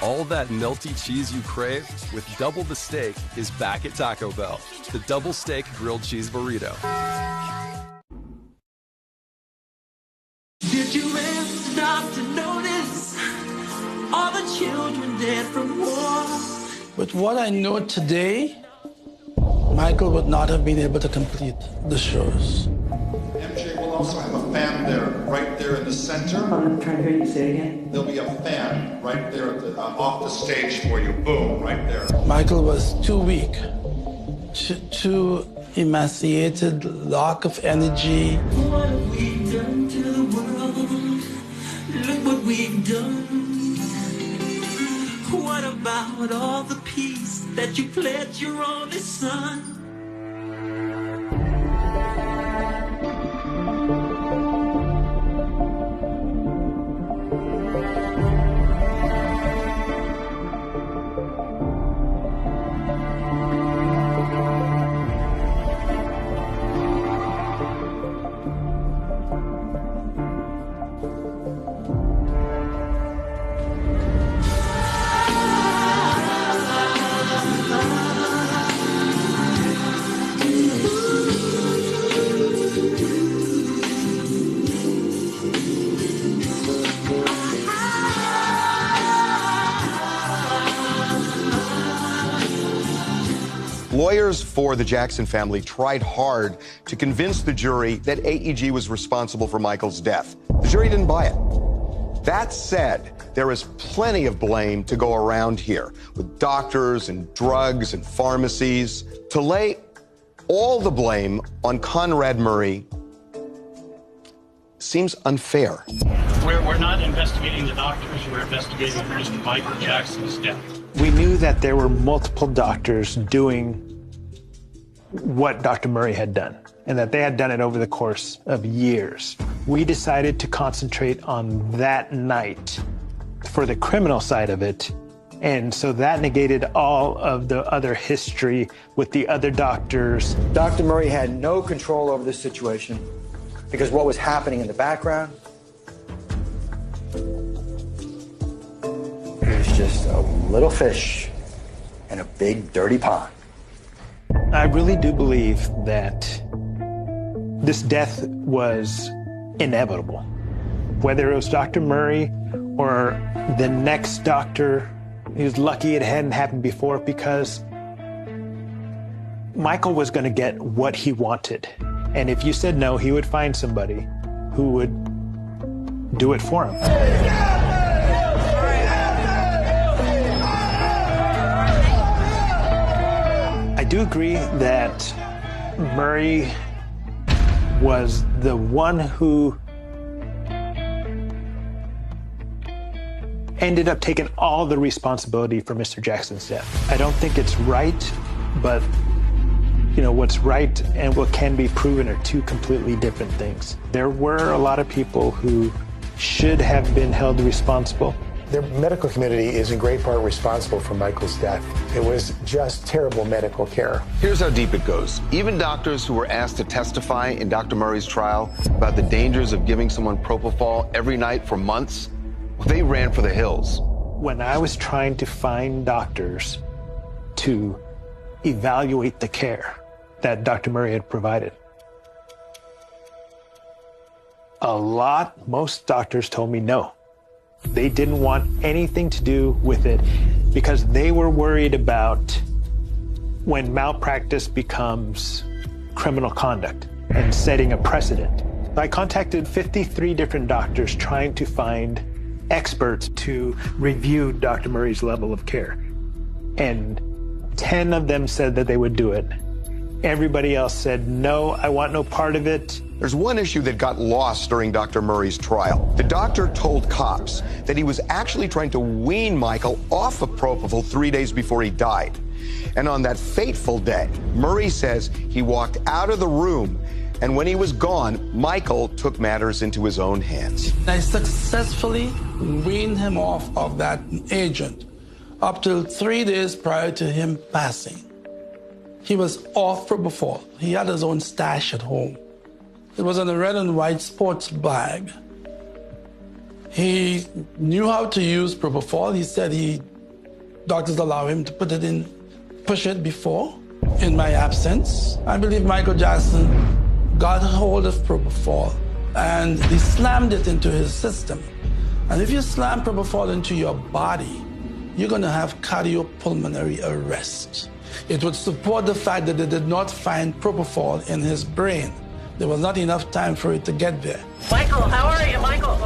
Speaker 29: All that melty cheese you crave with double the steak is back at Taco Bell. The double steak grilled cheese burrito.
Speaker 30: Did you ever stop to notice all the children dead from war?
Speaker 31: With what I know today, Michael would not have been able to complete the shows.
Speaker 32: MJ will also have a fan there, right there in the center.
Speaker 3: I'm trying to hear you say again.
Speaker 32: There'll be a fan right there at the, off the stage for you. Boom, right there.
Speaker 31: Michael was too weak, too emaciated, lack of energy.
Speaker 30: What have we done to the world? Look what we've done. What about all the peace that you pledged your only son?
Speaker 2: Lawyers for the Jackson family tried hard to convince the jury that AEG was responsible for Michael's death. The jury didn't buy it. That said, there is plenty of blame to go around here, with doctors and drugs and pharmacies. To lay all the blame on Conrad Murray seems unfair.
Speaker 31: We're not investigating the doctors, we're investigating Mr. Michael Jackson's death.
Speaker 4: We knew that there were multiple doctors doing what Dr. Murray had done, and that they had done it over the course of years. We decided to concentrate on that night for the criminal side of it, and so that negated all of the other history with the other doctors.
Speaker 21: Dr. Murray had no control over this situation because what was happening in the background, he was just a little fish in a big dirty pond.
Speaker 4: I really do believe that this death was inevitable. Whether it was Dr. Murray or the next doctor, he was lucky it hadn't happened before, because Michael was going to get what he wanted. And if you said no, he would find somebody who would do it for him. I do agree that Murray was the one who ended up taking all the responsibility for Mr. Jackson's death. I don't think it's right, but you know, what's right and what can be proven are two completely different things. There were a lot of people who should have been held responsible.
Speaker 6: The medical community is in great part responsible for Michael's death. It was just terrible medical care.
Speaker 8: Here's how deep it goes. Even doctors who were asked to testify in Dr. Murray's trial about the dangers of giving someone propofol every night for months, they ran for the hills.
Speaker 4: When I was trying to find doctors to evaluate the care that Dr. Murray had provided, most doctors told me no. They didn't want anything to do with it because they were worried about when malpractice becomes criminal conduct and setting a precedent. I contacted 53 different doctors trying to find experts to review Dr. Murray's level of care. And 10 of them said that they would do it. Everybody else said, no, I want no part of it.
Speaker 2: There's one issue that got lost during Dr. Murray's trial. The doctor told cops that he was actually trying to wean Michael off of propofol 3 days before he died. And on that fateful day, Murray says he walked out of the room, and when he was gone, Michael took matters into his own hands.
Speaker 31: I successfully weaned him off of that agent up till 3 days prior to him passing. He was off propofol. He had his own stash at home. It was in a red and white sports bag. He knew how to use propofol. He said doctors allow him to push it before, in my absence. I believe Michael Jackson got hold of propofol and he slammed it into his system. And if you slam propofol into your body, you're going to have cardiopulmonary arrest. It would support the fact that they did not find propofol in his brain. There was not enough time for it to get there.
Speaker 9: Michael, how are you, Michael?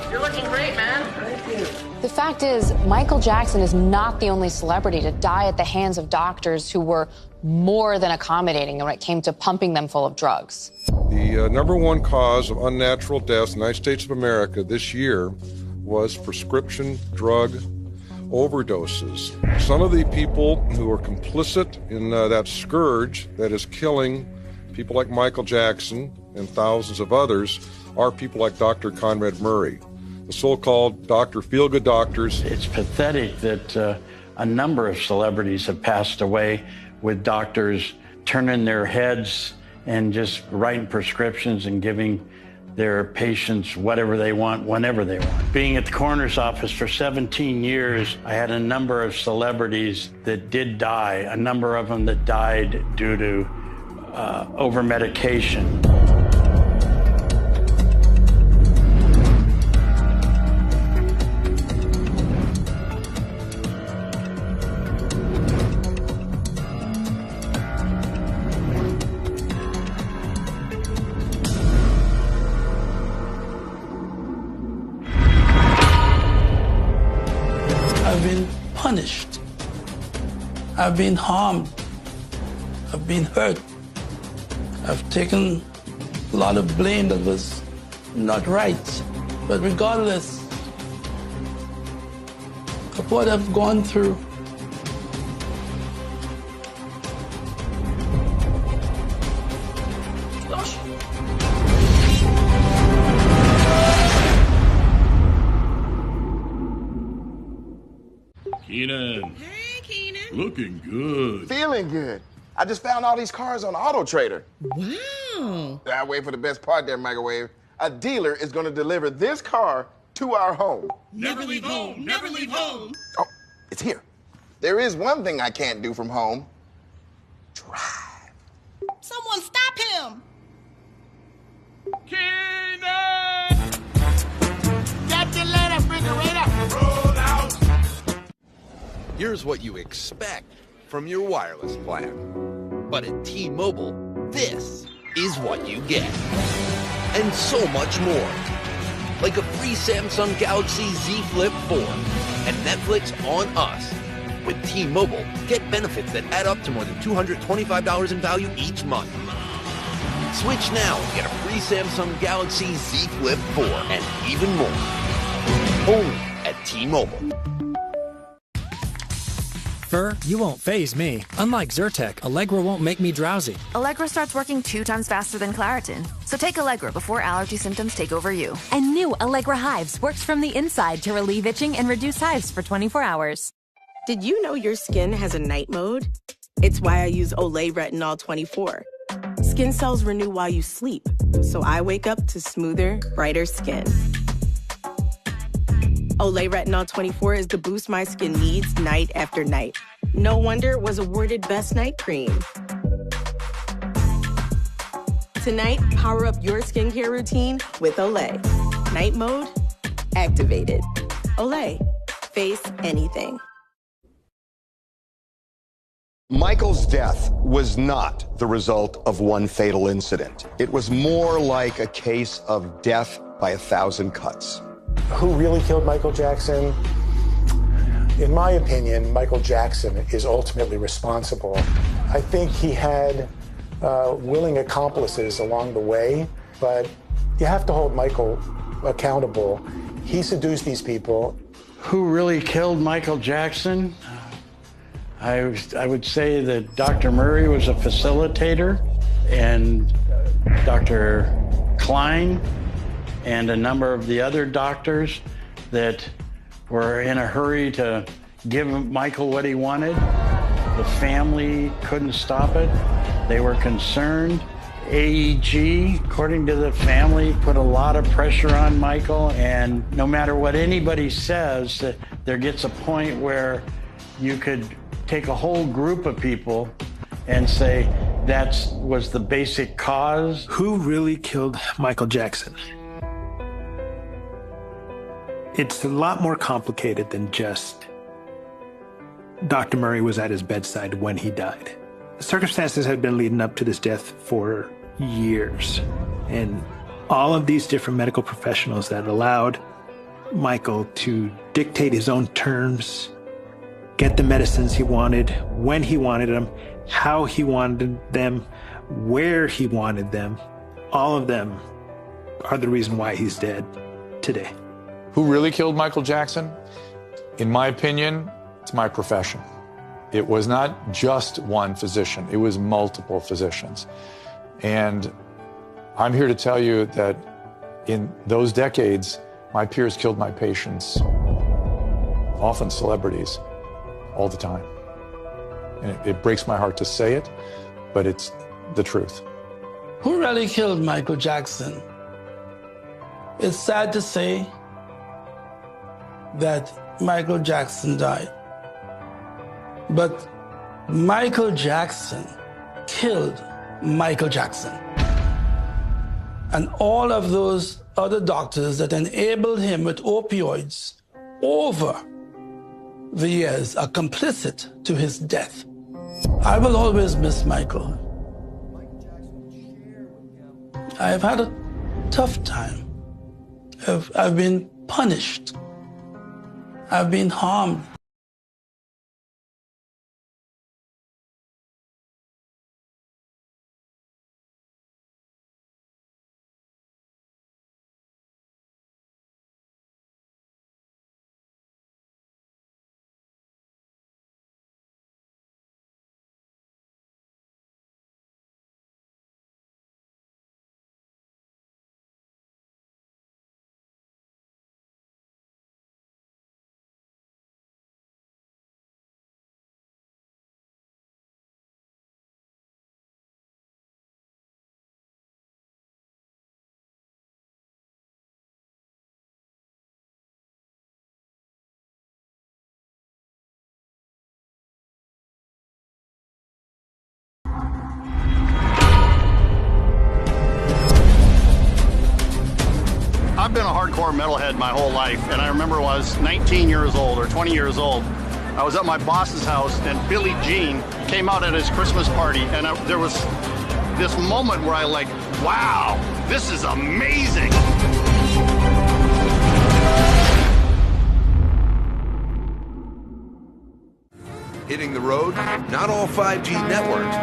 Speaker 9: You're looking great, man. Thank you.
Speaker 11: The fact is, Michael Jackson is not the only celebrity to die at the hands of doctors who were more than accommodating when it came to pumping them full of drugs.
Speaker 12: The number one cause of unnatural deaths in the United States of America this year was prescription drug overdoses. Some of the people who are complicit in that scourge that is killing people like Michael Jackson and thousands of others are people like Dr. Conrad Murray, the so-called Dr. Feelgood doctors.
Speaker 13: It's pathetic that a number of celebrities have passed away with doctors turning their heads and just writing prescriptions and giving their patients whatever they want, whenever they want. Being at the coroner's office for 17 years, I had a number of celebrities that did die, a number of them that died due to over-medication.
Speaker 31: punished. I've been harmed. I've been hurt. I've taken a lot of blame that was not right. But regardless of what I've gone through,
Speaker 1: Keenan. Hey, Keenan. Looking good.
Speaker 5: Feeling good. I just found all these cars on Auto Trader.
Speaker 1: Wow.
Speaker 5: I wait for the best part there, Microwave. A dealer is going to deliver this car to our home.
Speaker 1: Never leave home. Never leave home.
Speaker 5: Oh, it's here. There is one thing I can't do from home. Drive.
Speaker 1: Someone stop him.
Speaker 5: Keenan! Got your letter, refrigerator. Roll out.
Speaker 7: Here's what you expect from your wireless plan. But at T-Mobile, this is what you get. And so much more. Like a free Samsung Galaxy Z Flip 4 and Netflix on us. With T-Mobile, get benefits that add up to more than $225 in value each month. Switch now and get a free Samsung Galaxy Z Flip 4 and even more. Only at T-Mobile.
Speaker 27: Fur, you won't faze me. Unlike Zyrtec, Allegra won't make me drowsy.
Speaker 25: Allegra starts working 2 times faster than Claritin. So take Allegra before allergy symptoms take over you.
Speaker 28: And new Allegra Hives works from the inside to relieve itching and reduce hives for 24 hours.
Speaker 10: Did you know your skin has a night mode? It's why I use Olay Retinol 24. Skin cells renew while you sleep, so I wake up to smoother, brighter skin. Olay Retinol 24 is the boost my skin needs night after night. No wonder it was awarded Best Night Cream. Tonight, power up your skincare routine with Olay. Night mode, activated. Olay, face anything.
Speaker 2: Michael's death was not the result of one fatal incident. It was more like a case of death by 1,000 cuts.
Speaker 6: Who really killed Michael Jackson? In my opinion, Michael Jackson is ultimately responsible. I think he had willing accomplices along the way, but you have to hold Michael accountable. He seduced these people.
Speaker 13: Who really killed Michael Jackson? I would say that Dr. Murray was a facilitator, and Dr. Klein and a number of the other doctors that were in a hurry to give Michael what he wanted. The family couldn't stop it. They were concerned. AEG, according to the family, put a lot of pressure on Michael, and no matter what anybody says, there gets a point where you could take a whole group of people and say that was the basic cause.
Speaker 4: Who really killed Michael Jackson? It's a lot more complicated than just Dr. Murray was at his bedside when he died. The circumstances had been leading up to this death for years. And all of these different medical professionals that allowed Michael to dictate his own terms, get the medicines he wanted, when he wanted them, how he wanted them, where he wanted them, all of them are the reason why he's dead today.
Speaker 14: Who really killed Michael Jackson? In my opinion, it's my profession. It was not just one physician, it was multiple physicians. And I'm here to tell you that in those decades, my peers killed my patients, often celebrities, all the time. And it breaks my heart to say it, but it's the truth.
Speaker 31: Who really killed Michael Jackson? It's sad to say that Michael Jackson died. But Michael Jackson killed Michael Jackson. And all of those other doctors that enabled him with opioids over the years are complicit to his death. I will always miss Michael. I've had a tough time. I've been punished. I've been harmed.
Speaker 3: I've been a hardcore metalhead my whole life, and I remember when I was 19 years old or 20 years old, I was at my boss's house, and Billie Jean came out at his Christmas party, and there was this moment where I like, wow, this is amazing.
Speaker 7: Hitting the road? Not all 5G networks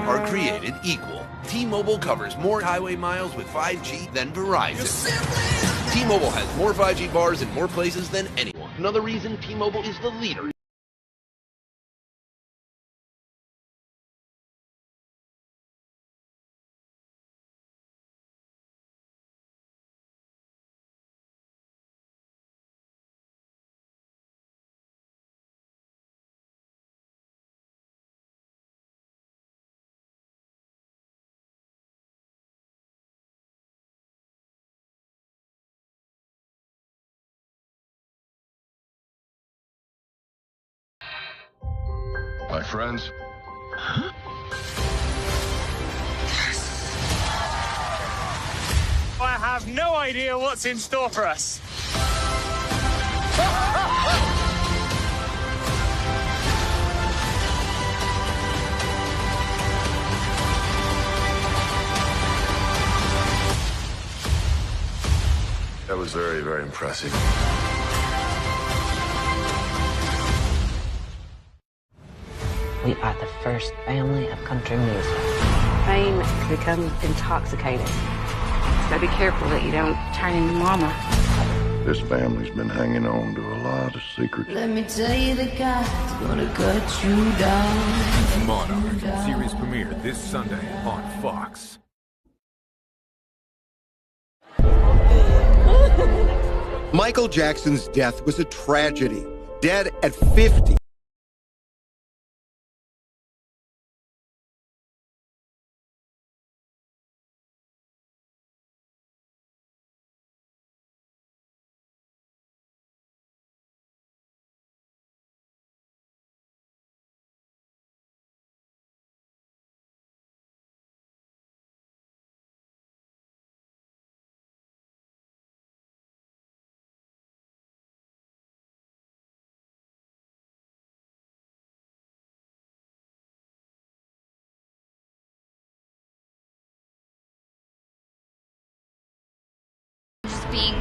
Speaker 7: are created equal. T-Mobile covers more highway miles with 5G than Verizon. T-Mobile has more 5G bars in more places than anyone. Another reason T-Mobile is the leader.
Speaker 15: My friends.
Speaker 16: I have no idea what's in store for us.
Speaker 15: That was very, very impressive.
Speaker 17: We are the first family of country music.
Speaker 18: Fame can become intoxicating. So be careful that you don't turn into mama.
Speaker 15: This family's been hanging on to a lot of secrets.
Speaker 30: Let me tell you, the guy's gonna cut you down.
Speaker 19: Monarch series premiere this Sunday on Fox.
Speaker 20: Michael Jackson's death was a tragedy. Dead at 50.
Speaker 22: Being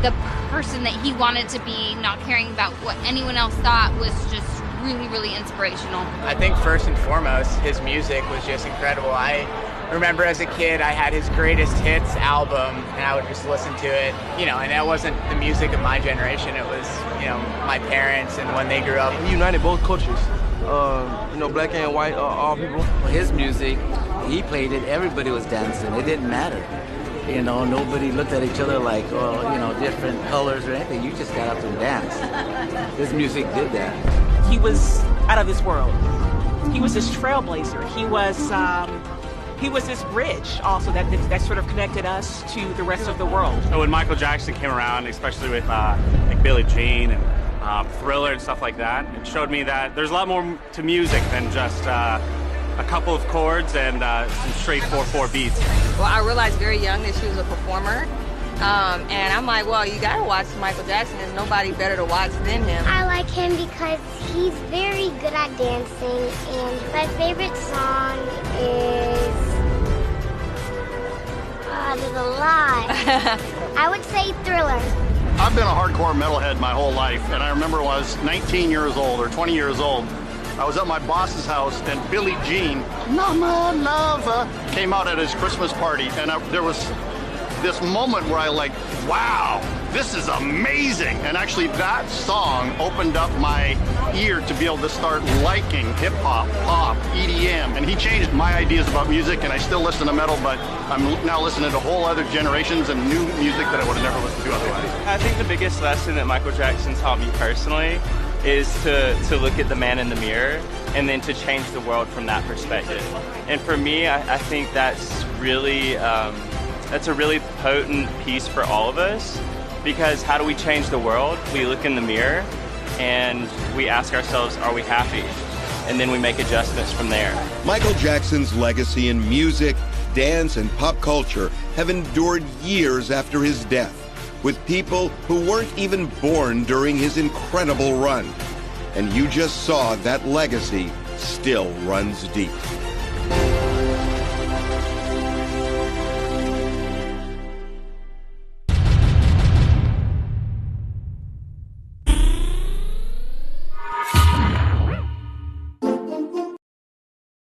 Speaker 22: the person that he wanted to be, not caring about what anyone else thought, was just really, really inspirational.
Speaker 23: I think first and foremost, his music was just incredible. I remember as a kid, I had his greatest hits album, and I would just listen to it, you know, and that wasn't the music of my generation. It was, you know, my parents and when they grew up.
Speaker 24: He united both cultures, you know, black and white, all people.
Speaker 26: His music, he played it, everybody was dancing. It didn't matter. You know, nobody looked at each other like, oh, you know, different colors or anything. You just got up and danced. His music did that.
Speaker 29: He was out of this world. He was this trailblazer. He was this bridge also that sort of connected us to the rest of the world.
Speaker 33: So when Michael Jackson came around, especially with like Billie Jean and Thriller and stuff like that, it showed me that there's a lot more to music than just a couple of chords and some straight 4/4 beats.
Speaker 34: Well, I realized very young that she was a performer, and I'm like, well, you gotta watch Michael Jackson. There's nobody better to watch than him.
Speaker 35: I like him because he's very good at dancing, and my favorite song is, there's a lot. I would say Thriller.
Speaker 3: I've been a hardcore metalhead my whole life, and I remember when I was 19 years old or 20 years old, I was at my boss's house, and Billie Jean, Mama Lover, came out at his Christmas party, and there was this moment where I like, wow, this is amazing. And actually that song opened up my ear to be able to start liking hip-hop, pop, EDM, and he changed my ideas about music, and I still listen to metal, but I'm now listening to whole other generations and new music that I would have never listened to otherwise.
Speaker 36: I think the biggest lesson that Michael Jackson taught me personally is to look at the man in the mirror and then to change the world from that perspective. And for me, I think that's really, that's a really potent piece for all of us, because how do we change the world? We look in the mirror and we ask ourselves, are we happy? And then we make adjustments from there.
Speaker 20: Michael Jackson's legacy in music, dance, and pop culture have endured years after his death. with people who weren't even born during his incredible run. And you just saw that legacy still runs deep.